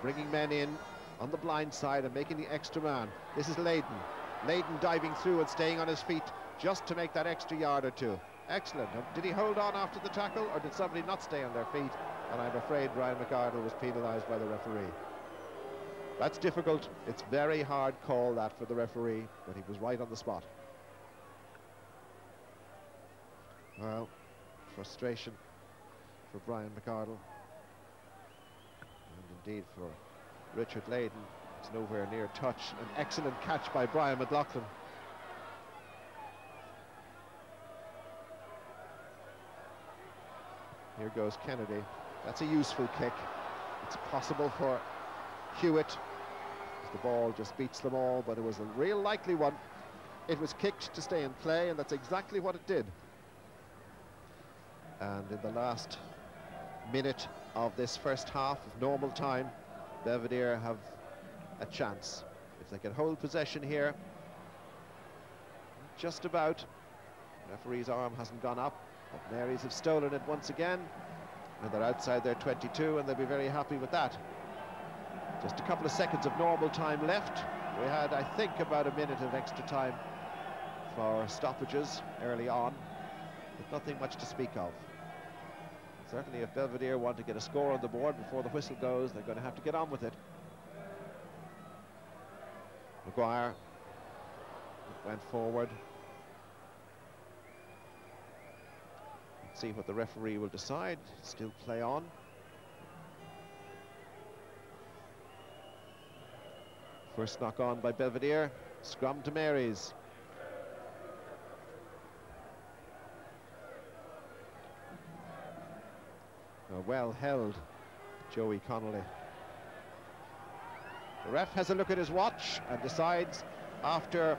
[SPEAKER 1] bringing men in on the blind side and making the extra man. This is Layden. Layden diving through and staying on his feet just to make that extra yard or two. Excellent. Did he hold on after the tackle, or did somebody not stay on their feet? And I'm afraid Brian McArdle was penalised by the referee. That's difficult. It's very hard call that for the referee, but he was right on the spot. Well, frustration for Brian McArdle, and indeed for Richard Layden. It's nowhere near touch. An excellent catch by Brian McLoughlin. Here goes Kennedy. That's a useful kick. It's possible for Hewitt. The ball just beats them all, but it was a real likely one. It was kicked to stay in play, and that's exactly what it did. And in the last minute of this first half of normal time, Belvedere have a chance. If they can hold possession here, just about. The referee's arm hasn't gone up, but Mary's have stolen it once again, and they're outside their 22, and they'll be very happy with that. Just a couple of seconds of normal time left. We had, I think, about a minute of extra time for stoppages early on, but nothing much to speak of. Certainly if Belvedere want to get a score on the board before the whistle goes, they're going to have to get on with it. McGuire went forward. Let's see what the referee will decide. Still play on. First knock on by Belvedere. Scrum to Mary's. Well held, Joey Connolly. The ref has a look at his watch and decides after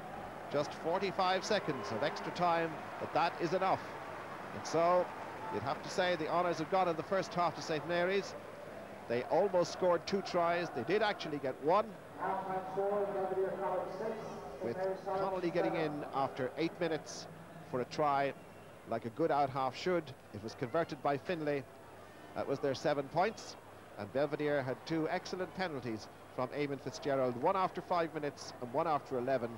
[SPEAKER 1] just 45 seconds of extra time that that is enough. And so you'd have to say the honours have gone in the first half to St. Mary's. They almost scored 2 tries. They did actually get 1. With Connolly getting in after 8 minutes for a try, like a good out half should. It was converted by Finlay. That was their 7 points. And Belvedere had 2 excellent penalties from Eamon Fitzgerald, 1 after 5 minutes and 1 after 11.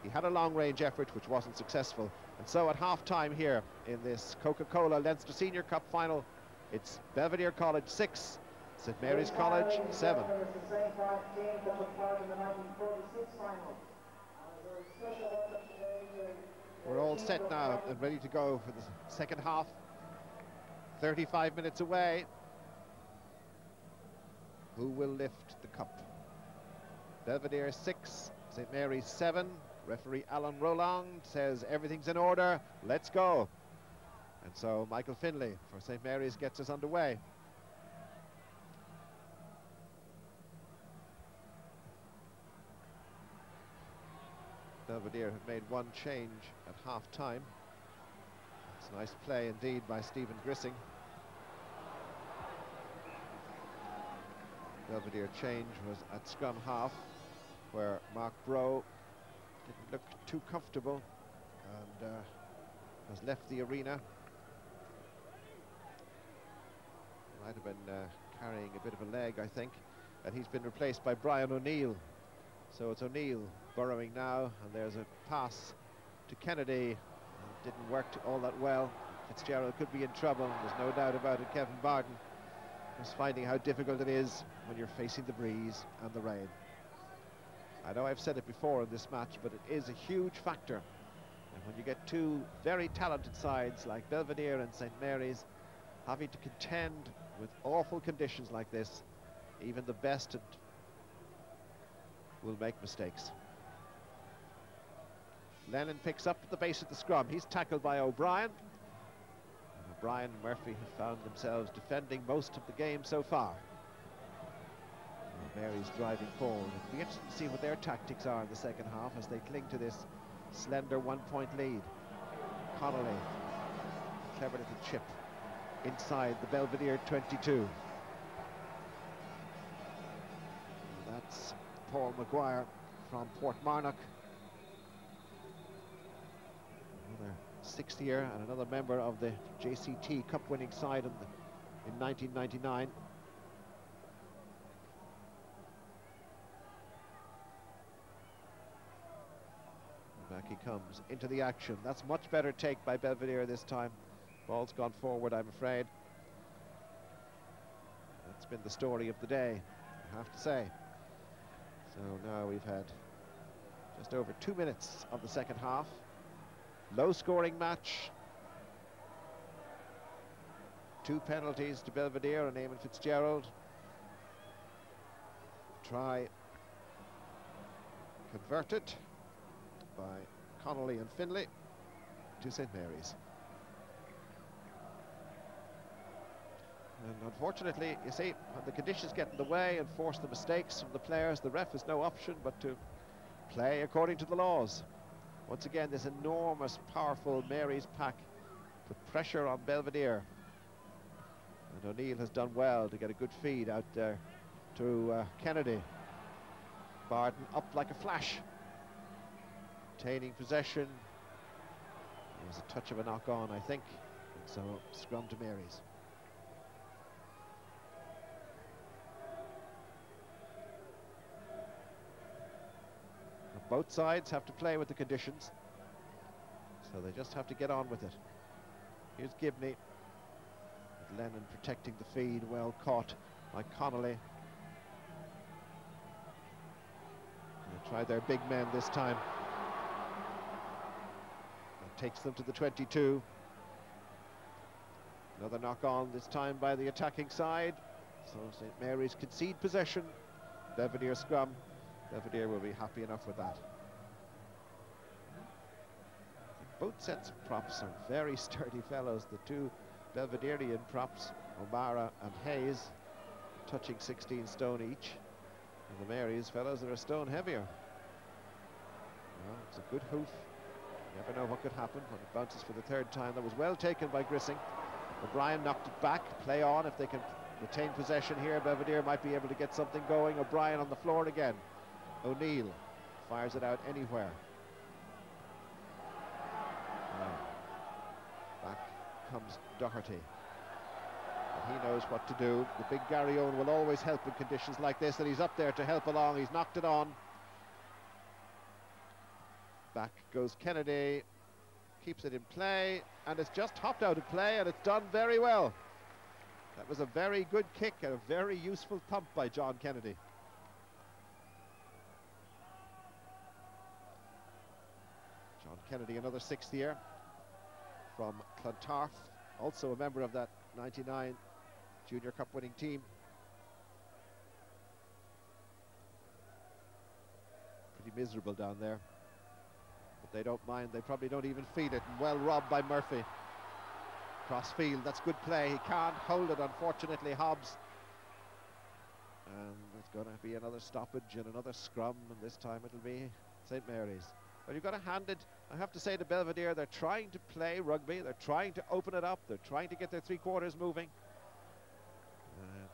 [SPEAKER 1] He had a long-range effort which wasn't successful. And so at half-time here in this Coca-Cola Leinster Senior Cup final, it's Belvedere College 6, St. Mary's College 7. We're all set now and ready to go for the second half. 35 minutes away. Who will lift the cup? Belvedere 6, St. Mary's 7. Referee Alan Roland says everything's in order, let's go. And so Michael Finlay for St. Mary's gets us underway. Belvedere have made 1 change at half-time. It's a nice play indeed by Stephen Grissing. Belvedere change was at scrum half, where Marc Broe didn't look too comfortable and has left the arena. Might have been carrying a bit of a leg, I think, and he's been replaced by Brian O'Neill. So it's O'Neill burrowing now, and there's a pass to Kennedy. It didn't work all that well. Fitzgerald could be in trouble, there's no doubt about it. Kevin Barden is finding how difficult it is when you're facing the breeze and the rain. I know I've said it before in this match, but it is a huge factor. And when you get 2 very talented sides like Belvedere and St. Mary's having to contend with awful conditions like this, even the best will make mistakes. Lennon picks up at the base of the scrum. He's tackled by O'Brien. And O'Brien and Murphy have found themselves defending most of the game so far. Mary's driving forward. It'll be interesting to see what their tactics are in the second half as they cling to this slender 1-point lead. Connolly, clever little chip inside the Belvedere 22. That's Paul McGuire from Portmarnock. Another 6th year and another member of the JCT Cup winning side in 1999. Back he comes into the action. That's much better take by Belvedere this time. Ball's gone forward, I'm afraid. That's been the story of the day, I have to say. So now we've had just over 2 minutes of the second half. Low-scoring match. 2 penalties to Belvedere and Eamon Fitzgerald. Try converted by Connolly and Finlay to St. Mary's. And unfortunately, you see, when the conditions get in the way and force the mistakes from the players, the ref has no option but to play according to the laws. Once again, this enormous, powerful Mary's pack put pressure on Belvedere. And O'Neill has done well to get a good feed out there to Kennedy. Barden up like a flash. Retaining possession. There was a touch of a knock-on, I think. And so, scrum to Mary's. Both sides have to play with the conditions. So they just have to get on with it. Here's Gibney. With Lennon protecting the feed, well caught by Connolly. They try their big men this time. That takes them to the 22. Another knock on, this time by the attacking side. So St. Mary's concede possession. Belvedere scrum. Belvedere will be happy enough with that. Both sets of props are very sturdy fellows. The two Belvederean props, O'Meara and Hayes, touching 16 stone each. And the Mary's fellows are a stone heavier. Well, it's a good hoof. You never know what could happen when it bounces for the third time. That was well taken by Grissing. O'Brien knocked it back. Play on. If they can retain possession here, Belvedere might be able to get something going. O'Brien on the floor again. O'Neill fires it out anywhere. Back comes Doherty. And he knows what to do. The big Gary Owen will always help in conditions like this, and he's up there to help along. He's knocked it on. Back goes Kennedy. Keeps it in play, and it's just hopped out of play, and it's done very well. That was a very good kick and a very useful thump by John Kennedy. John Kennedy, another sixth year from Clontarf, also a member of that 99 Junior Cup winning team. Pretty miserable down there. But they don't mind, they probably don't even feel it, and well robbed by Murphy. Cross field, that's good play. He can't hold it, unfortunately, Hobbs. And it's going to be another stoppage and another scrum, and this time it'll be St. Mary's. But you've got to hand it, I have to say, to Belvedere. They're trying to play rugby, they're trying to open it up, they're trying to get their three quarters moving.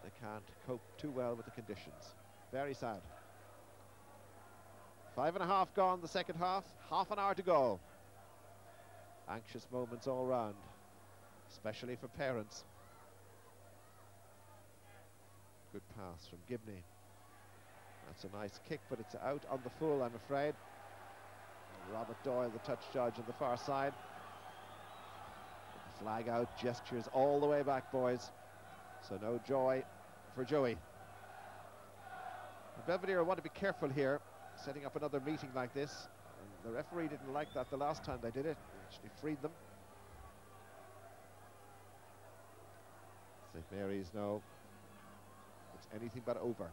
[SPEAKER 1] They can't cope too well with the conditions. Very sad. 5.5 gone the second half, half an hour to go. Anxious moments all round, especially for parents. Good pass from Gibney. That's a nice kick, but it's out on the full, I'm afraid. And Robert Doyle, the touch judge on the far side. With the flag out, gestures all the way back, boys. So no joy for Joey. Belvedere want to be careful here, setting up another meeting like this. And the referee didn't like that the last time they did it. He actually freed them. St. Mary's know it's anything but over.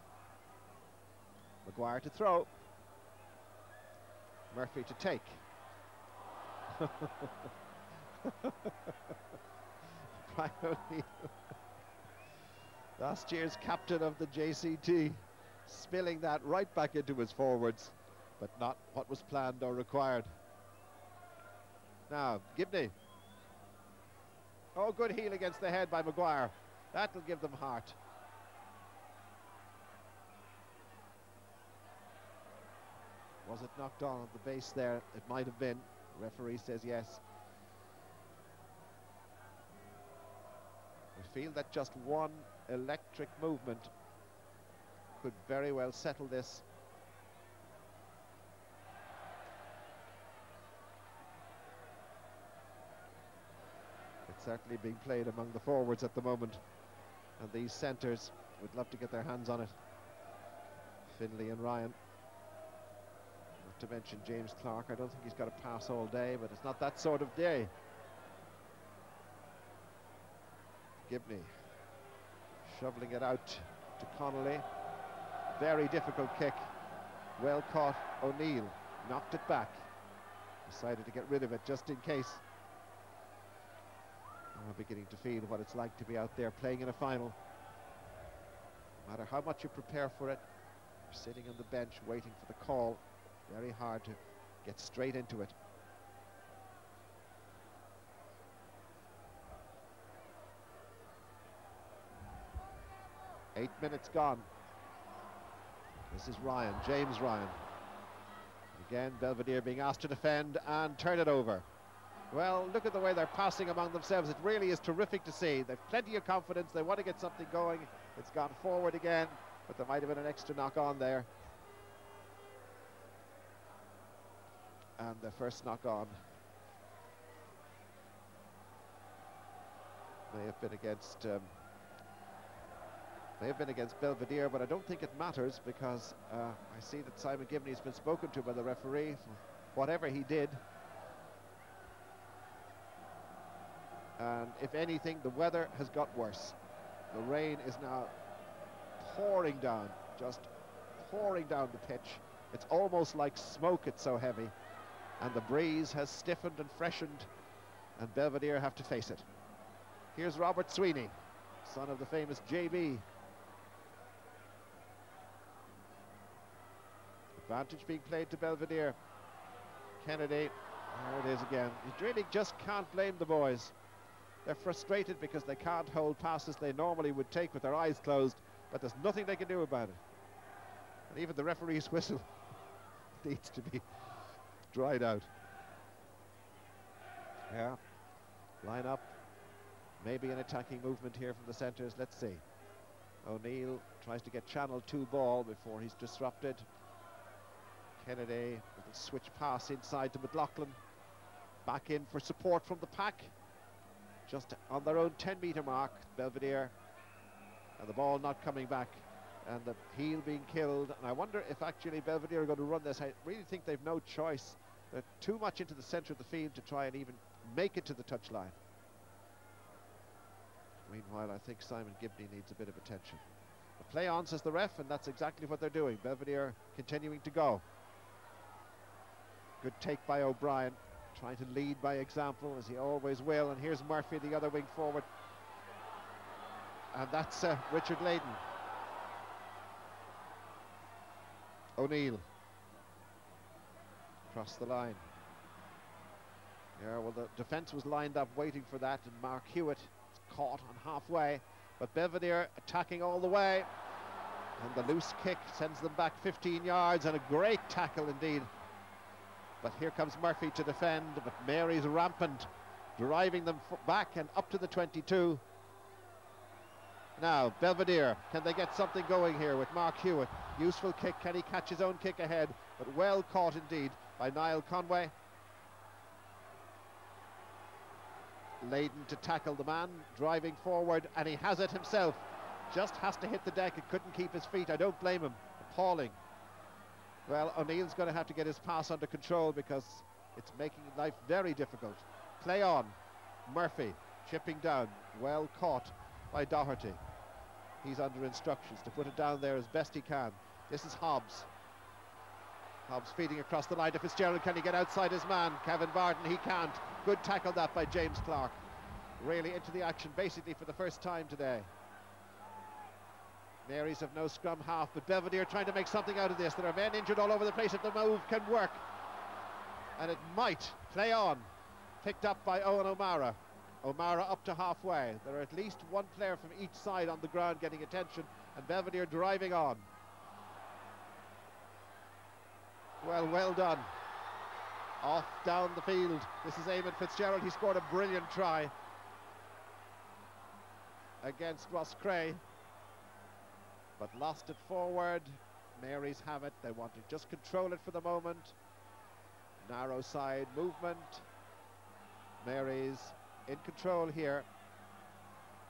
[SPEAKER 1] McGuire to throw. Murphy to take. Brian O'Neill, last year's captain of the JCT, spilling that right back into his forwards, but not what was planned or required. Now, Gibney. Oh, good heel against the head by McGuire. That'll give them heart. Was it knocked on at the base there? It might have been. The referee says yes. We feel that just one electric movement could very well settle this. It's certainly being played among the forwards at the moment, and these centres would love to get their hands on it. Finlay and Ryan. Not to mention James Clark. I don't think he's got a pass all day, but it's not that sort of day. Gibney shoveling it out to Connolly. Very difficult kick. Well caught. O'Neill knocked it back. Decided to get rid of it just in case. I'm beginning to feel what it's like to be out there playing in a final. No matter how much you prepare for it, you're sitting on the bench waiting for the call. Very hard to get straight into it. Eight minutes gone. This is Ryan, James Ryan. Again, Belvedere being asked to defend and turn it over. Well, look at the way they're passing among themselves. It really is terrific to see. They've plenty of confidence. They want to get something going. It's gone forward again, but there might have been an extra knock on there. And the first knock on have been against they have been against Belvedere, but I don't think it matters because I see that Simon Gibney has been spoken to by the referee for whatever he did. And if anything, the weather has got worse. The rain is now pouring down, just pouring down the pitch. It's almost like smoke, it's so heavy. And the breeze has stiffened and freshened, and Belvedere have to face it. Here's Robert Sweeney, son of the famous JB. Advantage being played to Belvedere. Kennedy, there it is again. You really just can't blame the boys. They're frustrated because they can't hold passes they normally would take with their eyes closed, but there's nothing they can do about it. And even the referee's whistle needs to be dried out. Yeah, line up. Maybe an attacking movement here from the centres. Let's see. O'Neill tries to get channel 2 ball before he's disrupted. Kennedy with a switch pass inside to McLoughlin. Back in for support from the pack. Just on their own 10-metre mark, Belvedere. And the ball not coming back. And the heel being killed. And I wonder if actually Belvedere are going to run this. I really think they've no choice. They're too much into the centre of the field to try and even make it to the touchline. Meanwhile, I think Simon Gibney needs a bit of attention. The play on, says the ref, and that's exactly what they're doing. Belvedere continuing to go. Good take by O'Brien, trying to lead by example, as he always will. And here's Murphy, the other wing forward. And that's Richard Layden. O'Neill. Across the line. Yeah, well, the defence was lined up waiting for that, and Marc Hewitt caught on halfway, but Belvedere attacking all the way, and the loose kick sends them back 15 yards, and a great tackle indeed. But here comes Murphy to defend, but Mary's rampant, driving them back and up to the 22. Now Belvedere, can they get something going here with Marc Hewitt? Useful kick, can he catch his own kick ahead? But well caught indeed by Niall Conway. Layden to tackle the man, driving forward, and he has it himself. Just has to hit the deck, it couldn't keep his feet. I don't blame him. Appalling. Well, O'Neill's going to have to get his pass under control because it's making life very difficult. Play on. Murphy chipping down, well caught by Doherty. He's under instructions to put it down there as best he can. This is Hobbs. Hobbs feeding across the line to Fitzgerald. Can he get outside his man? Kevin Barden, he can't. Good tackle that by James Clark. Really into the action basically for the first time today. Marys have no scrum half, but Belvedere trying to make something out of this. There are men injured all over the place if the move can work. And it might. Play on. Picked up by Eoin O'Meara. O'Meara up to halfway. There are at least one player from each side on the ground getting attention, and Belvedere driving on. Well done. Off down the field. This is Eamon Fitzgerald. He scored a brilliant try against Ross Cray, but lost it forward. Marys have it. They want to just control it for the moment. Narrow side movement. Marys in control here.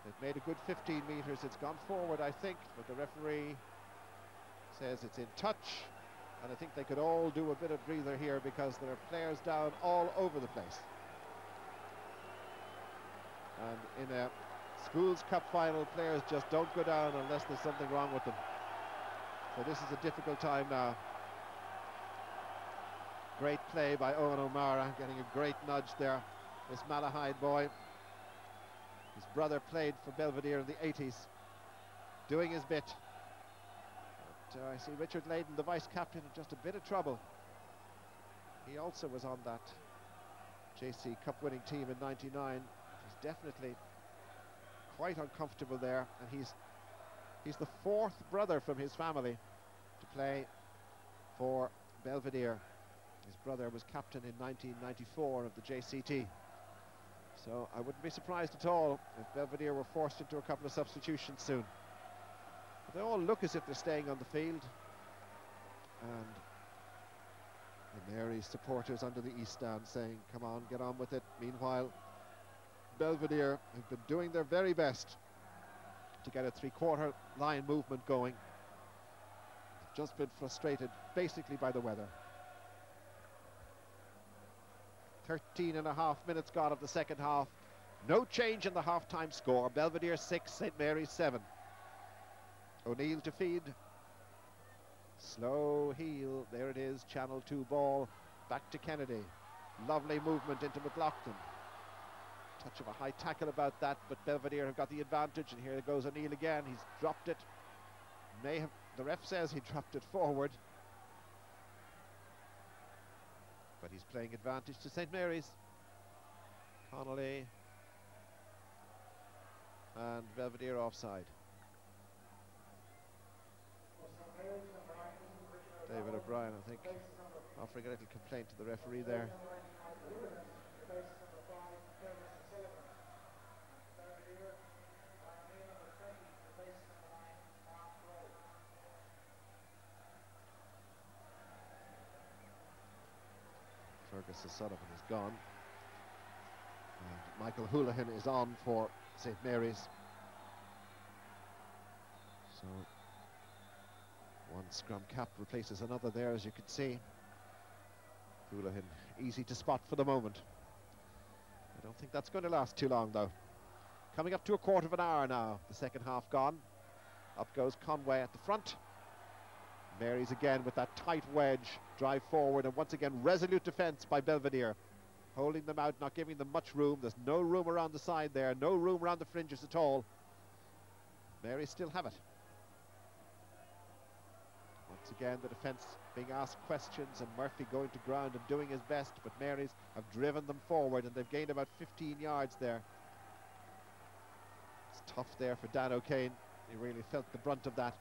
[SPEAKER 1] They've made a good 15 metres. It's gone forward, I think, but the referee says it's in touch. And I think they could all do a bit of breather here because there are players down all over the place. And in a Schools Cup final, players just don't go down unless there's something wrong with them. So this is a difficult time now. Great play by Eoin O'Meara, getting a great nudge there. This Malahide boy. His brother played for Belvedere in the 80s, doing his bit. I see Richard Layden, the vice-captain, in just a bit of trouble. He also was on that JC Cup winning team in '99. He's definitely quite uncomfortable there, and he's the fourth brother from his family to play for Belvedere. His brother was captain in 1994 of the JCT. So I wouldn't be surprised at all if Belvedere were forced into a couple of substitutions soon. They all look as if they're staying on the field, and the Mary supporters under the East stand saying, come on, get on with it. Meanwhile, Belvedere have been doing their very best to get a three-quarter line movement going. They've just been frustrated basically by the weather. 13.5 minutes gone of the second half. No change in the half-time score. Belvedere 6, St. Mary's 7. O'Neill to feed. Slow heel. There it is. Channel 2 ball. Back to Kennedy. Lovely movement into McLoughlin. Touch of a high tackle about that, but Belvedere have got the advantage, and here goes O'Neill again. He's dropped it. May have, the ref says he dropped it forward, but he's playing advantage to St. Mary's. Connolly and Belvedere offside. David O'Brien, I think, offering a little complaint to the referee there. Fergus O'Sullivan is gone, and Michael Houlihan is on for St. Mary's. So one scrum cap replaces another there, as you can see. Houlihan easy to spot for the moment. I don't think that's going to last too long, though. Coming up to a quarter of an hour now, the second half gone. Up goes Conway at the front. Mary's again with that tight wedge, drive forward, and once again resolute defence by Belvedere, holding them out, not giving them much room. There's no room around the side there, no room around the fringes at all. Mary still have it. Once again the defence being asked questions, and Murphy going to ground and doing his best, but Mary's have driven them forward, and they've gained about 15 yards there. It's tough there for Dan O'Kane. He really felt the brunt of that.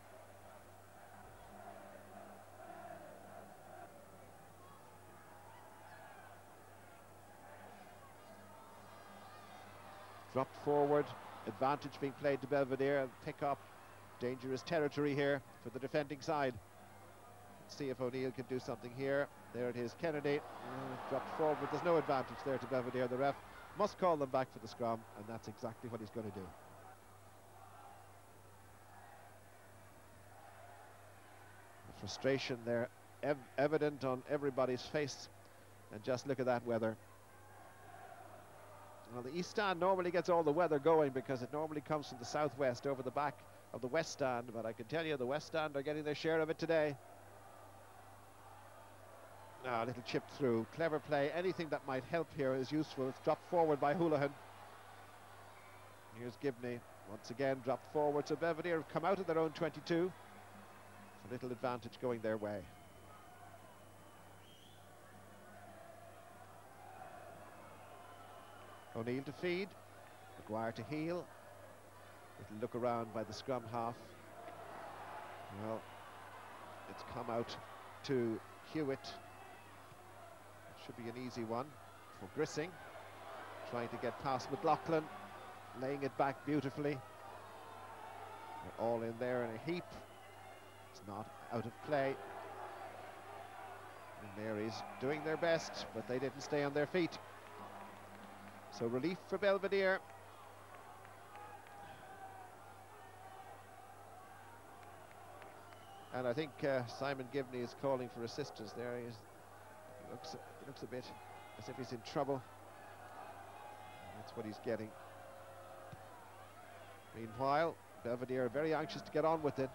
[SPEAKER 1] Dropped forward, advantage being played to Belvedere. Pick up, dangerous territory here for the defending side. Let's see if O'Neill can do something here. There it is, Kennedy, dropped forward. There's no advantage there to Belvedere. The ref must call them back for the scrum, and that's exactly what he's going to do. The frustration there, evident on everybody's face, and just look at that weather. Well, the east stand normally gets all the weather going because it normally comes from the southwest over the back of the west stand, but I can tell you the west stand are getting their share of it today. A little chip through, clever play. Anything that might help here is useful. It's dropped forward by Houlihan. Here's Gibney, once again dropped forward. So Belvedere have come out of their own 22. It's a little advantage going their way. O'Neill to feed, McGuire to heel. Little look around by the scrum half. Well, it's come out to Hewitt. It should be an easy one for Grissing. Trying to get past McLoughlin, laying it back beautifully. They're all in there in a heap. It's not out of play. And Mary's doing their best, but they didn't stay on their feet. So relief for Belvedere. And I think Simon Gibney is calling for assistance there. He looks a bit as if he's in trouble. That's what he's getting. Meanwhile, Belvedere are very anxious to get on with it.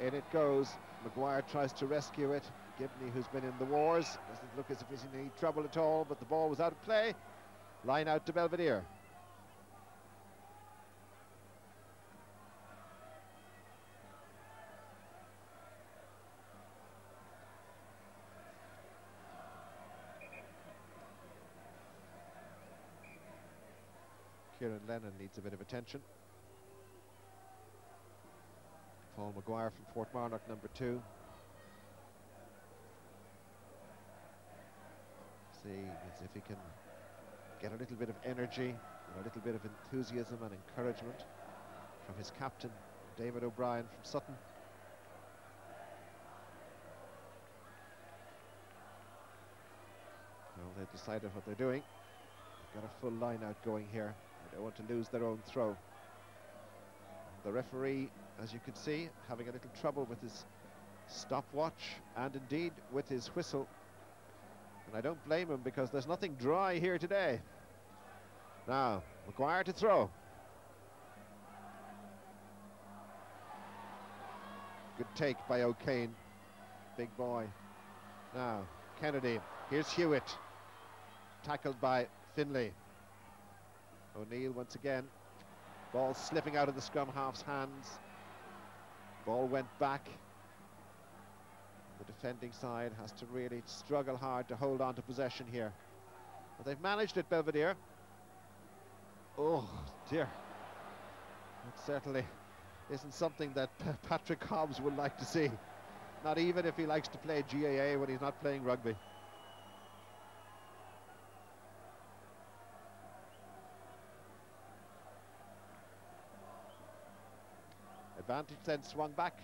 [SPEAKER 1] In it goes. McGuire tries to rescue it. Gibney, who's been in the wars, doesn't look as if he's in any trouble at all, but the ball was out of play. Line out to Belvedere. Kieran Lennon needs a bit of attention. Paul McGuire from Fort Marnock, number 2. see as if he can get a little bit of energy and a little bit of enthusiasm and encouragement from his captain, David O'Brien from Sutton. Well, they've decided what they're doing. They've got a full line out going here. They don't want to lose their own throw. The referee, as you can see, having a little trouble with his stopwatch and indeed with his whistle. And I don't blame him, because there's nothing dry here today. Now, McGuire to throw. Good take by O'Kane. Big boy. Now, Kennedy. Here's Hewitt. Tackled by Finlay. O'Neill once again. Ball slipping out of the scrum half's hands. Ball went back. The defending side has to really struggle hard to hold on to possession here. But they've managed it, Belvedere. Oh dear. That certainly isn't something that Patrick Hobbs would like to see. Not even if he likes to play GAA when he's not playing rugby. Advantage then swung back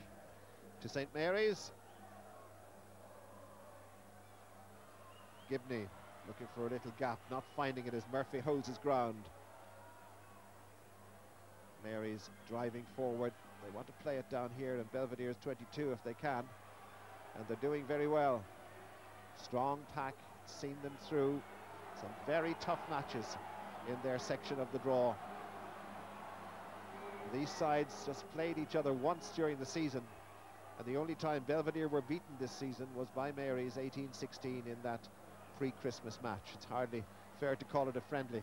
[SPEAKER 1] to St. Mary's. Gibney looking for a little gap, not finding it as Murphy holds his ground. Mary's driving forward. They want to play it down here, and Belvedere's 22 if they can. And they're doing very well. Strong pack, seen them through some very tough matches in their section of the draw. These sides just played each other once during the season, and the only time Belvedere were beaten this season was by Mary's 18-16 in that pre-Christmas match. It's hardly fair to call it a friendly.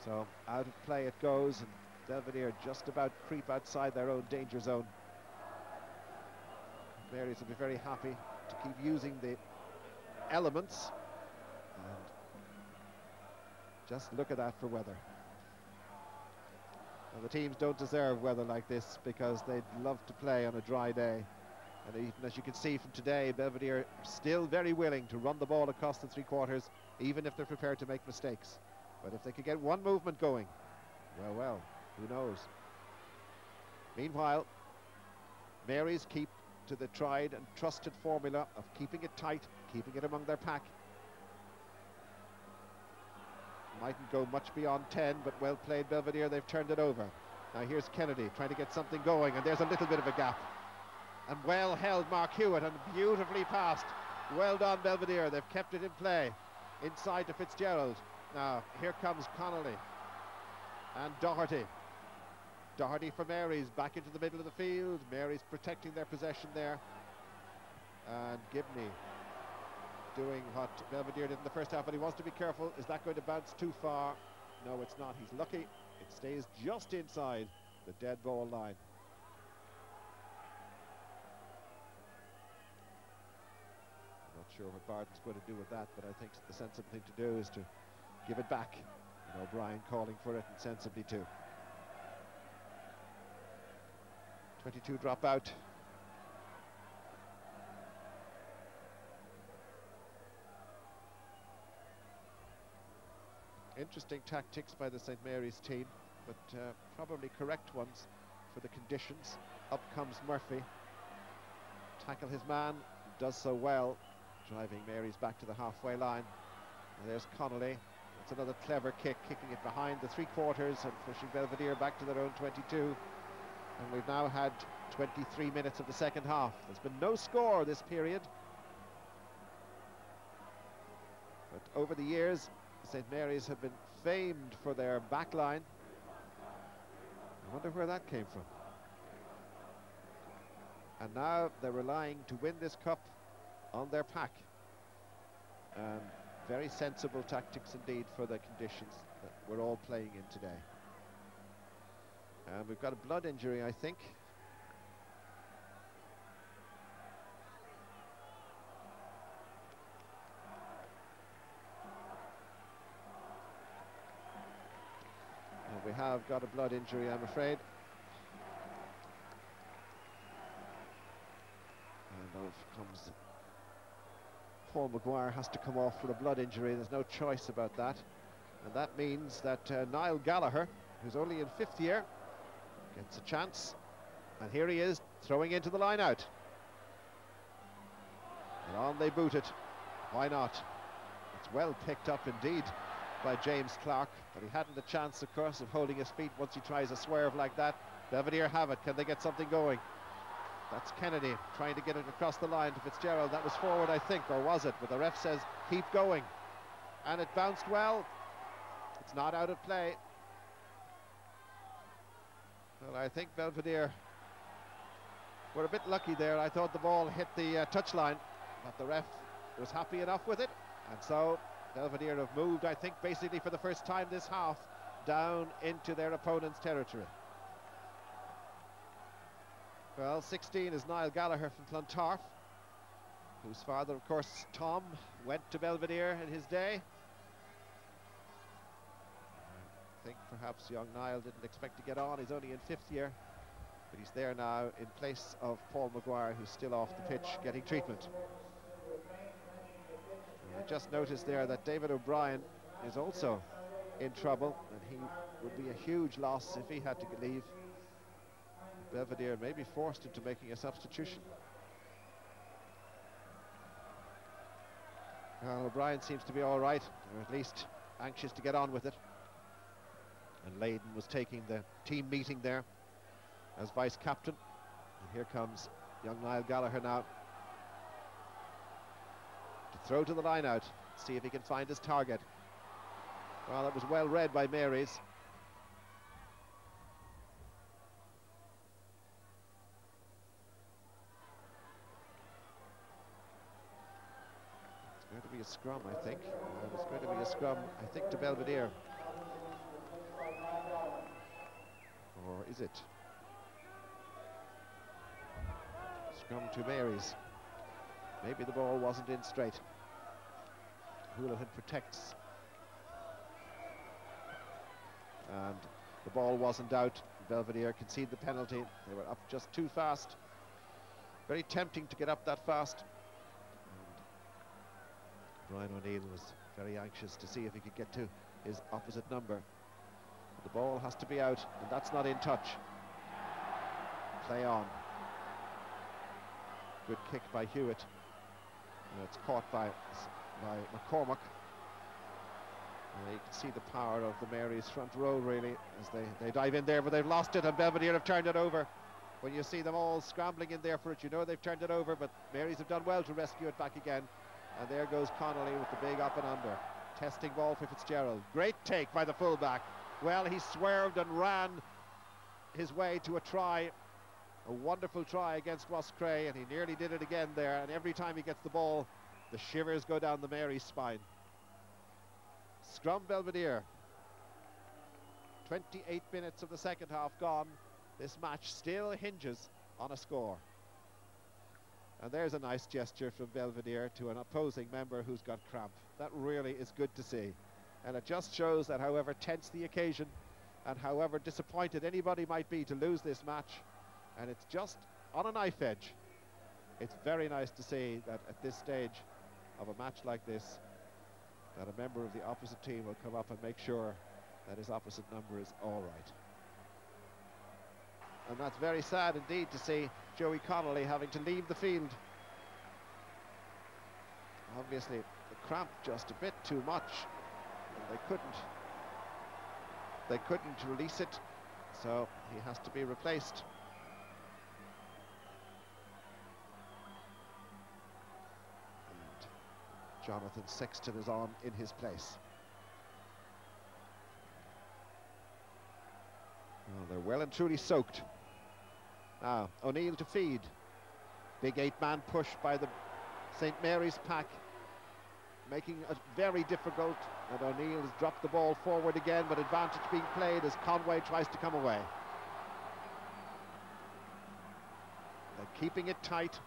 [SPEAKER 1] So out of play it goes, and Belvedere just about creep outside their own danger zone. Mary's will be very happy to keep using the elements, and just look at that for weather. Well, the teams don't deserve weather like this, because they'd love to play on a dry day. And even as you can see from today, Belvedere still very willing to run the ball across the three quarters, even if they're prepared to make mistakes. But if they could get one movement going, well, who knows? Meanwhile, Mary's keep to the tried and trusted formula of keeping it tight, keeping it among their pack. Mightn't go much beyond 10, but well played Belvedere. They've turned it over. Now here's Kennedy trying to get something going, and there's a little bit of a gap. And well held Marc Hewitt, and beautifully passed. Well done Belvedere. They've kept it in play. Inside to Fitzgerald. Now here comes Connolly and Doherty. Doherty for Mary's, back into the middle of the field. Mary's protecting their possession there. And Gibney doing what Belvedere did in the first half, but he wants to be careful. Is that going to bounce too far? No, it's not. He's lucky. It stays just inside the dead ball line. I'm not sure what Barden's going to do with that, but I think the sensible thing to do is to give it back. And O'Brien calling for it, and sensibly too. 22 drop out. Interesting tactics by the St. Mary's team, but probably correct ones for the conditions. Up comes Murphy. Tackle his man, does so well, driving Mary's back to the halfway line. And there's Connolly. It's another clever kick, kicking it behind the three quarters and pushing Belvedere back to their own 22. And we've now had 23 minutes of the second half. There's been no score this period. But over the years, St. Mary's have been famed for their back line. I wonder where that came from. And now they're relying to win this cup on their pack. And very sensible tactics indeed for the conditions that we're all playing in today. And we've got a blood injury, I think. And we have got a blood injury, I'm afraid. And off comes Paul McGuire has to come off for a blood injury. There's no choice about that. And that means that Niall Gallagher, who's only in 5th year, gets a chance. And here he is, throwing into the line out. And on they boot it. Why not? It's well picked up indeed by James Clark, but he hadn't a chance, of course, of holding his feet once he tries a swerve like that. Belvedere have it. Can they get something going? That's Kennedy trying to get it across the line to Fitzgerald. That was forward, I think, or was it? But the ref says keep going. And it bounced well. It's not out of play. Well, I think Belvedere were a bit lucky there. I thought the ball hit the touchline, but the ref was happy enough with it. And so Belvedere have moved, I think, basically for the first time this half, down into their opponent's territory. Well, 16 is Niall Gallagher from Clontarf, whose father, of course, Tom, went to Belvedere in his day. I think perhaps young Niall didn't expect to get on. He's only in 5th year, but he's there now in place of Paul McGuire, who's still off the pitch getting treatment. I just noticed there that David O'Brien is also in trouble, and he would be a huge loss if he had to leave. Belvedere may be forced into making a substitution. Well, O'Brien seems to be all right, or at least anxious to get on with it. And Leyden was taking the team meeting there as vice-captain. And here comes young Niall Gallagher now to throw to the line out, see if he can find his target. Well, that was well read by Mary's. It's going to be a scrum, I think. It's going to be a scrum, I think, to Belvedere. Or is it? Scrum to Mary's. Maybe the ball wasn't in straight. Houlihan protects. And the ball wasn't out. Belvedere conceded the penalty. They were up just too fast. Very tempting to get up that fast. And Brian O'Neill was very anxious to see if he could get to his opposite number. The ball has to be out, and that's not in touch. Play on. Good kick by Hewitt. And it's caught by McCormack. You can see the power of the Mary's front row, really, as they dive in there, but they've lost it, and Belvedere have turned it over. When you see them all scrambling in there for it, you know they've turned it over, but Mary's have done well to rescue it back again. And there goes Connolly with the big up and under. Testing ball for Fitzgerald. Great take by the fullback. Well, he swerved and ran his way to a try. A wonderful try against Wascray, and he nearly did it again there. And every time he gets the ball, the shivers go down the Mary's spine. Scrum Belvedere. 28 minutes of the second half gone. This match still hinges on a score. And there's a nice gesture from Belvedere to an opposing member who's got cramp. That really is good to see. And it just shows that however tense the occasion and however disappointed anybody might be to lose this match, and it's just on a knife edge, it's very nice to see that at this stage of a match like this, that a member of the opposite team will come up and make sure that his opposite number is all right. And that's very sad indeed to see Joey Connolly having to leave the field. Obviously the cramp just a bit too much, and they couldn't release it, so he has to be replaced. And Jonathan Sexton is on in his place. Well, they're well and truly soaked. Now O'Neill to feed. Big 8-man push by the St. Mary's pack, making it very difficult, and O'Neill has dropped the ball forward again, but advantage being played as Conway tries to come away. They're keeping it tight,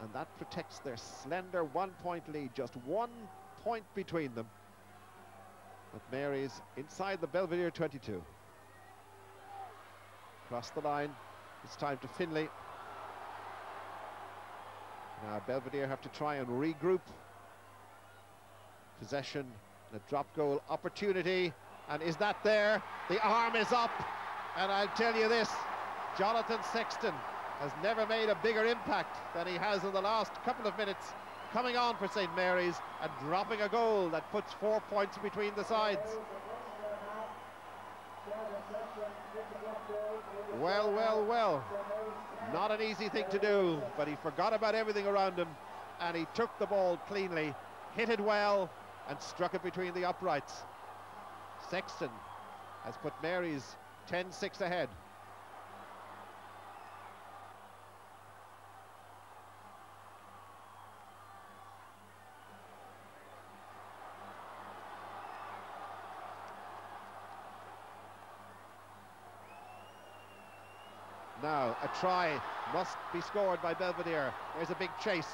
[SPEAKER 1] and that protects their slender 1-point lead, just 1 point between them. But Mary's inside the Belvedere 22. Across the line, it's time to Finlay. Now Belvedere have to try and regroup Possession, a drop goal opportunity, and is that there? The arm is up, and I'll tell you this, Jonathan Sexton has never made a bigger impact than he has in the last couple of minutes, coming on for St. Mary's and dropping a goal that puts 4 points between the sides. Well, well, well, not an easy thing to do, but he forgot about everything around him and he took the ball cleanly, hit it well and struck it between the uprights. Sexton has put Mary's 10-6 ahead. Now, a try must be scored by Belvedere. There's a big chase.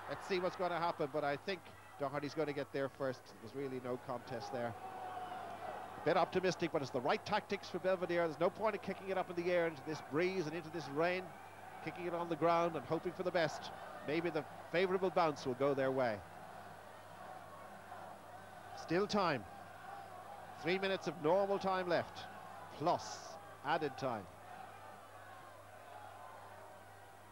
[SPEAKER 1] Let's see what's going to happen, but I think Doherty's going to get there first. There's really no contest there. A bit optimistic, but it's the right tactics for Belvedere. There's no point in kicking it up in the air into this breeze and into this rain. Kicking it on the ground and hoping for the best. Maybe the favourable bounce will go their way. Still time. 3 minutes of normal time left, plus added time.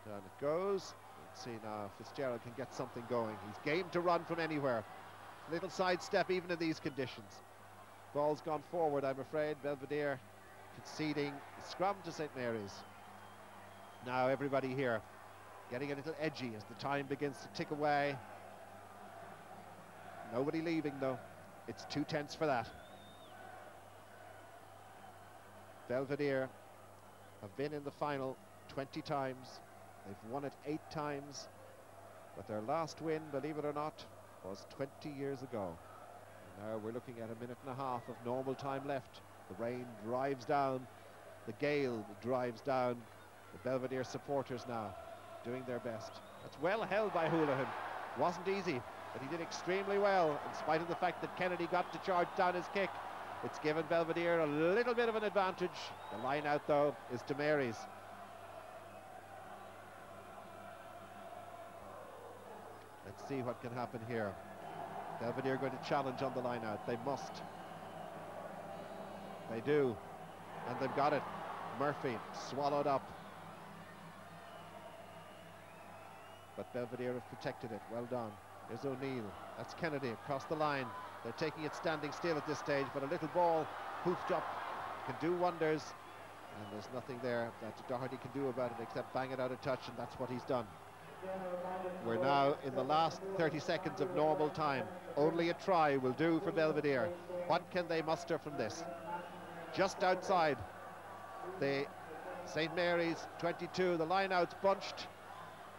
[SPEAKER 1] Down it goes. Let's see now, Fitzgerald can get something going. He's game to run from anywhere. Little sidestep even in these conditions. Ball's gone forward, I'm afraid. Belvedere conceding scrum to St. Mary's. Now everybody here getting a little edgy as the time begins to tick away. Nobody leaving though. It's 2/10 for that. Belvedere have been in the final 20 times. They've won it 8 times, but their last win, believe it or not, was 20 years ago. And now we're looking at a minute and a half of normal time left. The rain drives down, the gale drives down. The Belvedere supporters now doing their best. That's well held by Houlihan. Wasn't easy, but he did extremely well, in spite of the fact that Kennedy got to charge down his kick. It's given Belvedere a little bit of an advantage. The line out, though, is to Mary's. Let's see what can happen here. Belvedere going to challenge on the line out. They must. They do. And they've got it. Murphy swallowed up. But Belvedere have protected it. Well done. There's O'Neill. That's Kennedy across the line. They're taking it standing still at this stage, but a little ball hoofed up can do wonders. And there's nothing there that Doherty can do about it except bang it out of touch, and that's what he's done. We're now in the last 30 seconds of normal time. Only a try will do for Belvedere. What can they muster from this? Just outside the St. Mary's 22, the line-out's bunched.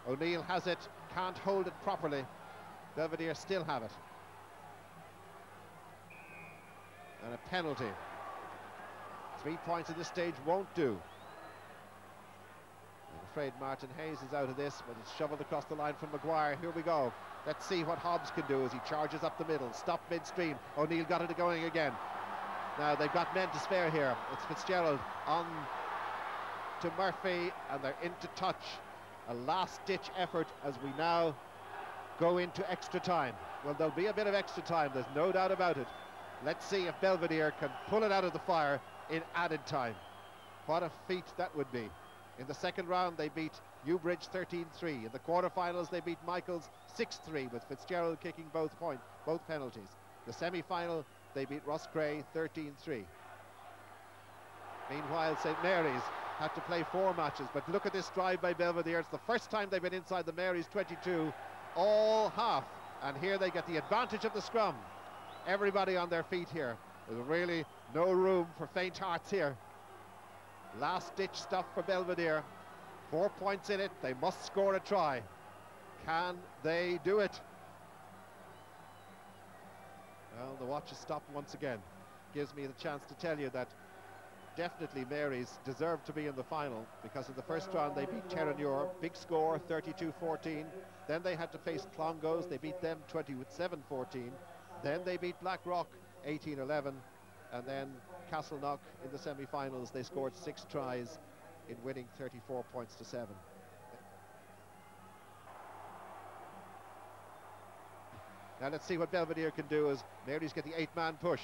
[SPEAKER 1] O'Neill has it, can't hold it properly. Belvedere still have it. And a penalty. 3 points at this stage won't do. I'm afraid Martin Hayes is out of this, but it's shoveled across the line from McGuire. Here we go. Let's see what Hobbs can do as he charges up the middle. Stop midstream. O'Neill got it going again. Now they've got men to spare here. It's Fitzgerald on to Murphy, and they're into touch. A last-ditch effort as we now go into extra time. Well, there'll be a bit of extra time, there's no doubt about it. Let's see if Belvedere can pull it out of the fire in added time. What a feat that would be. In the second round, they beat Newbridge 13-3. In the quarterfinals, they beat Michaels 6-3, with Fitzgerald kicking both penalties. The semi-final, they beat Roscrea 13-3. Meanwhile, St. Mary's had to play 4 matches, but look at this drive by Belvedere. It's the first time they've been inside the Mary's 22 all half, and here they get the advantage of the scrum. Everybody on their feet here. There's really no room for faint hearts here. Last-ditch stuff for Belvedere. 4 points in it. They must score a try. Can they do it? Well, the watch has stopped once again. Gives me the chance to tell you that definitely Mary's deserved to be in the final, because in the first round they beat Terranure, big score, 32-14. Then they had to face Clongowes. They beat them 27-14. Then they beat Blackrock 18-11. And then Castleknock in the semi-finals, they scored 6 tries in winning 34 points to 7. Now let's see what Belvedere can do as Mary's get the 8-man push.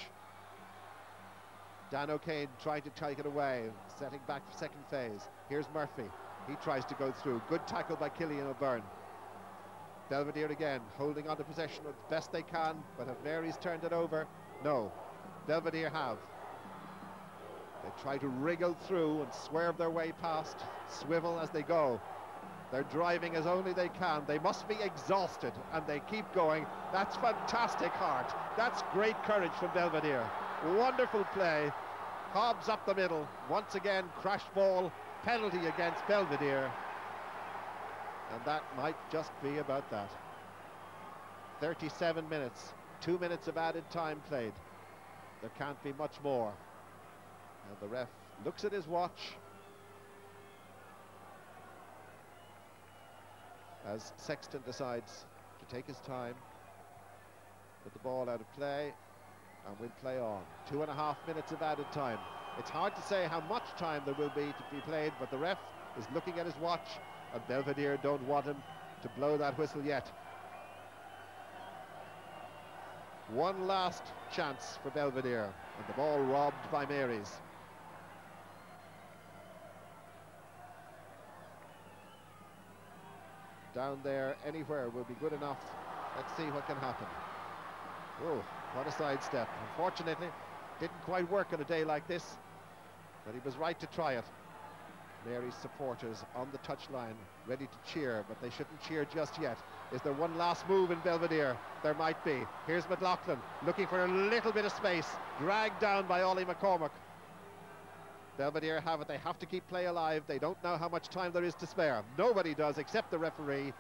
[SPEAKER 1] Dan O'Kane trying to take it away, setting back for second phase. Here's Murphy. He tries to go through. Good tackle by Killian O'Byrne. Belvedere again, holding on to possession as best they can, but have Mary's turned it over? No. Belvedere have. They try to wriggle through and swerve their way past, swivel as they go. They're driving as only they can. They must be exhausted, and they keep going. That's fantastic heart. That's great courage from Belvedere. Wonderful play. Hobbs up the middle. Once again, crash ball, penalty against Belvedere. And that might just be about that. 37 minutes, 2 minutes of added time played. There can't be much more. And the ref looks at his watch as Sexton decides to take his time, put the ball out of play, and we'll play on. 2.5 minutes of added time. It's hard to say how much time there will be to be played, but the ref is looking at his watch, and Belvedere don't want him to blow that whistle yet. One last chance for Belvedere, and the ball robbed by Mary's. Down there, anywhere will be good enough. Let's see what can happen. Oh, what a sidestep. Unfortunately, didn't quite work on a day like this, but he was right to try it. Mary's supporters on the touchline, ready to cheer, but they shouldn't cheer just yet. Is there one last move in Belvedere? There might be. Here's McLoughlin, looking for a little bit of space, dragged down by Ollie McCormack. Belvedere have it. They have to keep play alive. They don't know how much time there is to spare. Nobody does except the referee.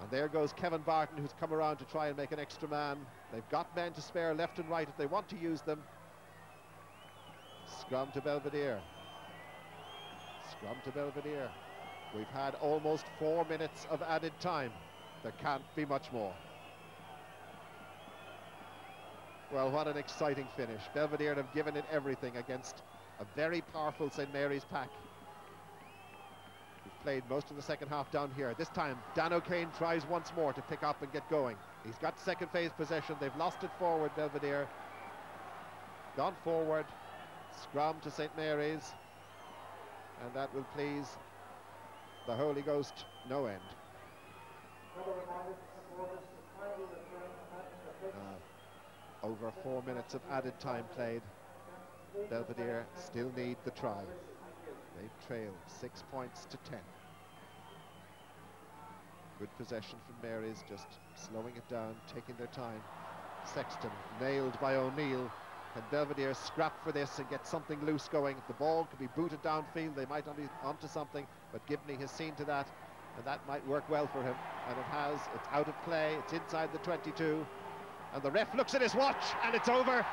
[SPEAKER 1] And there goes Kevin Barden, who's come around to try and make an extra man. They've got men to spare left and right if they want to use them. Scrum to Belvedere. Scrum to Belvedere. We've had almost 4 minutes of added time. There can't be much more. Well, what an exciting finish. Belvedere have given it everything against a very powerful St. Mary's pack. We've played most of the second half down here. This time, Dan O'Kane tries once more to pick up and get going. He's got second phase possession. They've lost it forward, Belvedere. Gone forward. Scrum to St. Mary's. And that will please the Holy Ghost no end. Over 4 minutes of added time played. Belvedere still need the try. They trail 6 points to 10. Good possession from Mary's, just slowing it down, taking their time. Sexton nailed by O'Neill. Can Belvedere scrap for this and get something loose going? If the ball could be booted downfield, they might be onto something, but Gibney has seen to that, and that might work well for him, and it has. It's out of play, it's inside the 22, and the ref looks at his watch, and it's over.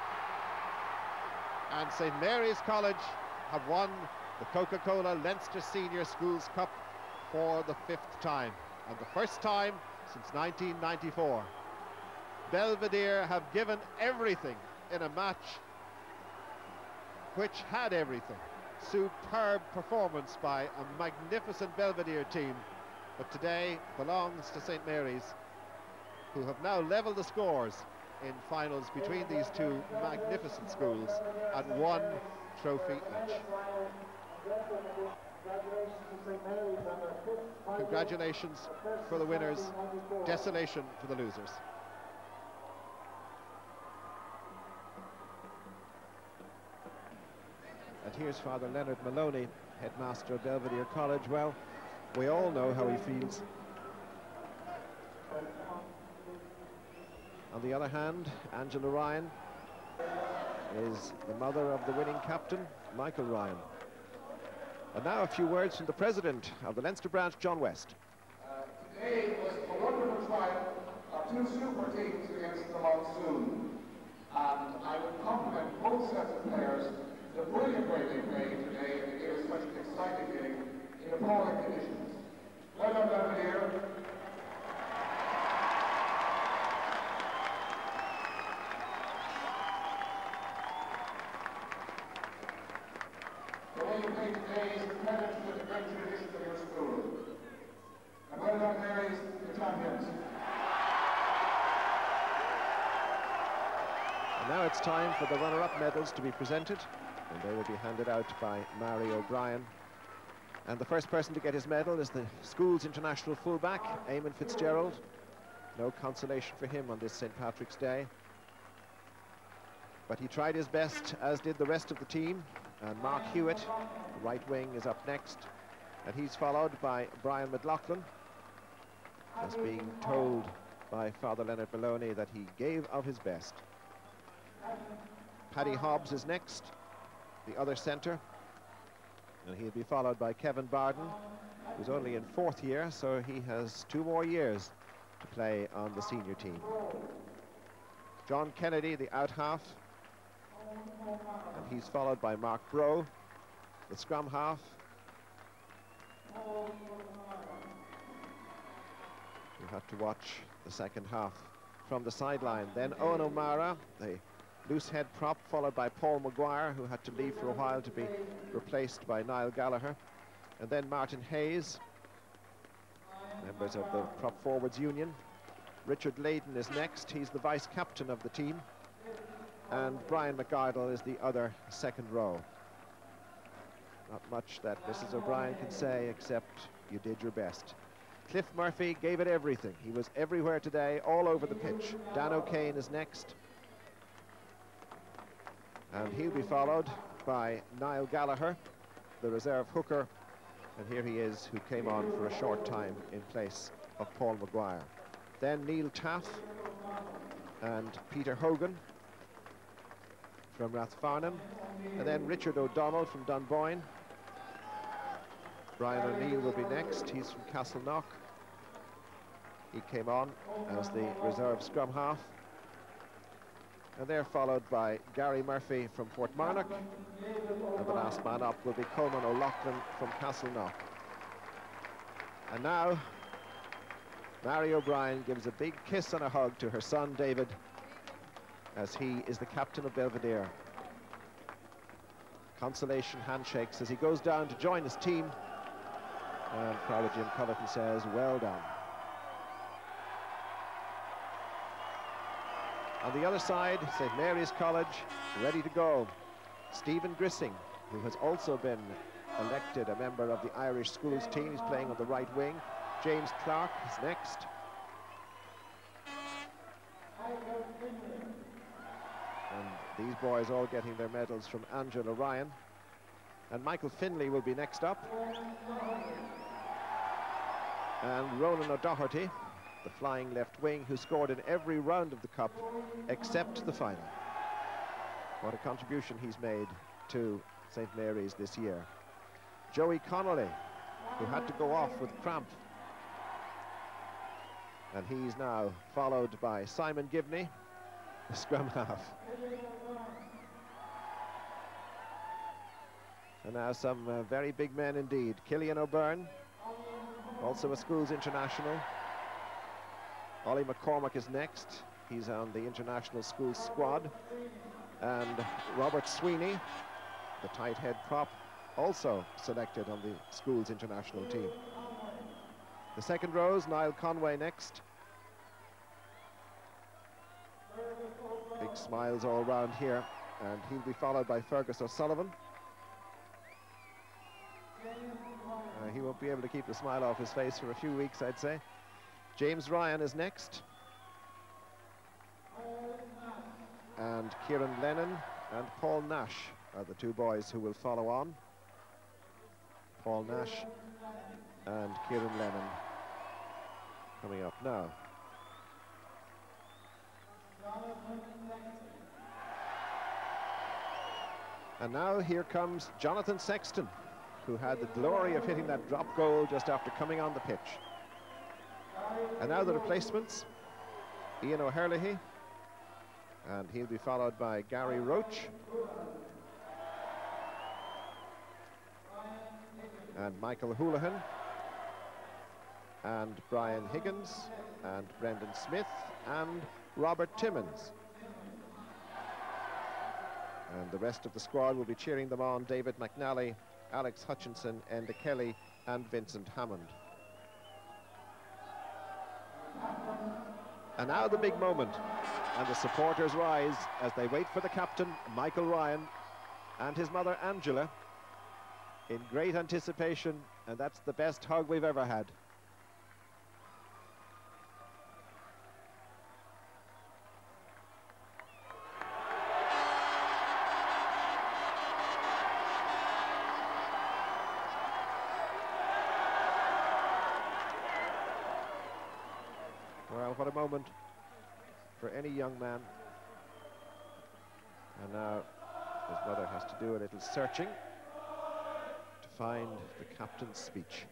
[SPEAKER 1] And St. Mary's College have won the Coca-Cola Leinster Senior Schools Cup for the 5th time, and the first time since 1994. Belvedere have given everything in a match which had everything. Superb performance by a magnificent Belvedere team, but today belongs to St. Mary's, who have now leveled the scores in finals between these two magnificent schools at 1 trophy each. Congratulations for the winners, desolation for the losers. And here's Father Leonard Maloney, headmaster of Belvedere College. Well, we all know how he feels. On the other hand, Angela Ryan is the mother of the winning captain, Michael Ryan. And now a few words from the president of the Leinster branch, John West.
[SPEAKER 2] Today was a wonderful trial of 2 super teams against the monsoon. And I would compliment both sets of players. The brilliant way they played today, and it was such an exciting game in appalling conditions. Well done, Belvedere. The way you played today is a credit to the great traditions of your school. And well done, Mary's, the champions.
[SPEAKER 1] Now it's time for the runner-up medals to be presented, and they will be handed out by Mary O'Brien. And the first person to get his medal is the school's international fullback, Eamon Fitzgerald. No consolation for him on this St. Patrick's Day. But he tried his best, as did the rest of the team. And Marc Hewitt, the right wing, is up next. And he's followed by Brian McLoughlin, as being told by Father Leonard Maloney that he gave of his best. Paddy Hobbs is next, the other centre. And he'll be followed by Kevin Barden, who's only in 4th year, so he has 2 more years to play on the senior team. John Kennedy, the out half, and he's followed by Mark Broe, the scrum half. You have to watch the second half from the sideline. Then Eoin O'Meara, the loose head prop, followed by Paul McGuire, who had to leave for a while to be replaced by Niall Gallagher. And then Martin Hayes, members of the prop forwards union. Richard Layden is next. He's the vice captain of the team. And Brian McGuire is the other second row. Not much that Mrs. O'Brien can say, except you did your best. Cliff Murphy gave it everything. He was everywhere today, all over the pitch. Dan O'Kane is next. And he'll be followed by Niall Gallagher, the reserve hooker. And here he is, who came on for a short time in place of Paul McGuire. Then Neil Taff and Peter Hogan from Rathfarnham. And then Richard O'Donnell from Dunboyne. Brian O'Neill will be next. He's from Castleknock. He came on as the reserve scrum half. And they're followed by Gary Murphy from Portmarnock. And the last man up will be Coleman O'Loughlin from Castleknock. And now, Mary O'Brien gives a big kiss and a hug to her son, David, as he is the captain of Belvedere. Consolation handshakes as he goes down to join his team. And Father Jim Cullerton says, well done. On the other side, St. Mary's College, ready to go. Stephen Grissing, who has also been elected a member of the Irish schools team. He's playing on the right wing. James Clark is next. And these boys all getting their medals from Angela Ryan. And Michael Finlay will be next up. And Ronan O'Doherty, the flying left wing, who scored in every round of the cup except the final. What a contribution he's made to St. Mary's this year. Joey Connolly, who had to go off with cramp. And he's now followed by Simon Gibney, the scrum half. And now some very big men indeed. Killian O'Byrne, also a schools international. Ollie McCormack is next. He's on the international schools squad. And Robert Sweeney, the tight head prop, also selected on the schools international team. The second rows, Niall Conway next. Big smiles all round here. And he'll be followed by Fergus O'Sullivan. He won't be able to keep the smile off his face for a few weeks, I'd say. James Ryan is next. And Kieran Lennon and Paul Nash are the 2 boys who will follow on. Paul Nash and Kieran Lennon coming up now. And now here comes Jonathan Sexton, who had the glory of hitting that drop goal just after coming on the pitch. And now the replacements. Ian O'Herlihy, and he'll be followed by Gary Roach. And Michael Houlihan. And Brian Higgins. And Brendan Smith. And Robert Timmins. And the rest of the squad will be cheering them on: David McNally, Alex Hutchinson, Enda Kelly, and Vincent Hammond. And now the big moment. And the supporters rise as they wait for the captain, Michael Ryan, and his mother, Angela, in great anticipation, and that's the best hug we've ever had. Well, what a moment for any young man. And now his mother has to do a little searching to find the captain's speech.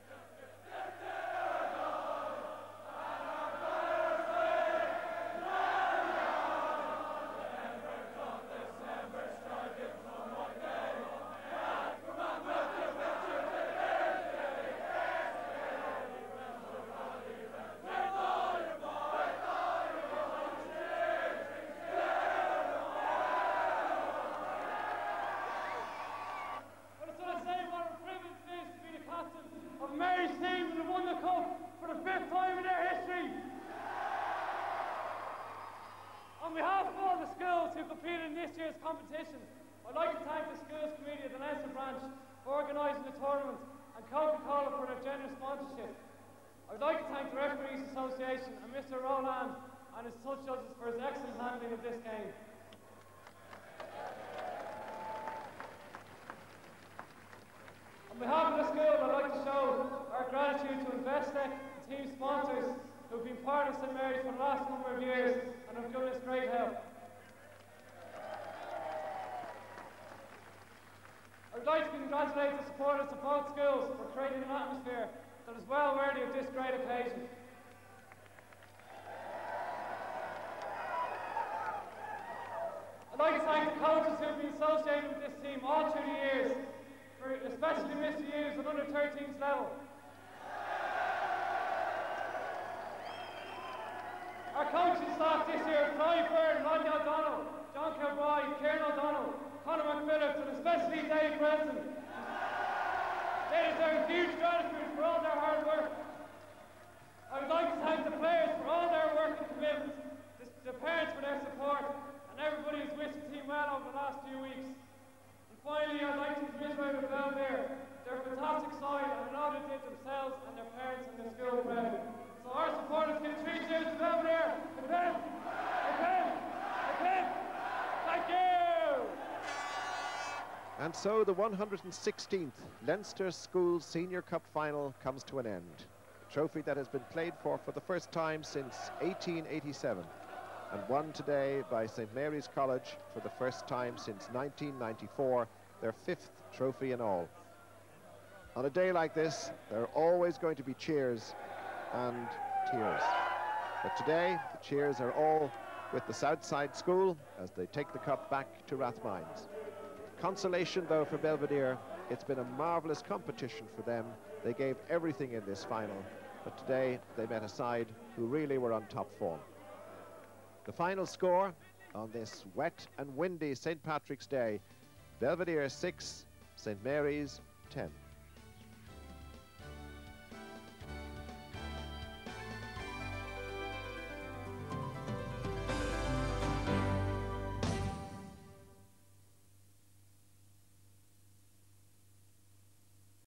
[SPEAKER 3] Competition. I'd like to thank the schools committee of the Leinster branch for organising the tournament and Coca-Cola for their generous sponsorship. I'd like to thank the Referees Association and Mr. Roland and his touch judges for his excellent handling of this game. On behalf of the school, I'd like to show our gratitude to Investec, the team sponsors who have been part of St. Mary's for the last number of years and have given us great help. I would like to congratulate the supporters of both schools for creating an atmosphere that is well worthy of this great occasion. I'd like to thank the coaches who have been associated with this team all through the years, especially Mr. Hughes at under 13s level. Our coaching staff this year, Clive Byrne, Rodney O'Donnell, John Kilbride, Kieran O'Donnell, Conor McPhillips, and especially Dave Brenton. They deserve huge gratitude for all their hard work. I would like to thank the players for all their work and commitment, the parents for their support, and everybody who's wished the team well over the last few weeks. And finally, I'd like to commiserate with Belvedere. They're a fantastic side, and I know they did themselves and their parents and their school proud. So our supporters give 3 cheers to Belvedere. Again! Again! Again! Thank you!
[SPEAKER 1] And so the 116th Leinster School Senior Cup final comes to an end. A trophy that has been played for the first time since 1887 and won today by St. Mary's College for the first time since 1994, their 5th trophy in all. On a day like this, there are always going to be cheers and tears. But today, the cheers are all with the Southside School as they take the cup back to Rathmines. Consolation, though, for Belvedere. It's been a marvellous competition for them. They gave everything in this final, but today they met a side who really were on top form. The final score on this wet and windy St. Patrick's Day, Belvedere 6, St. Mary's 10.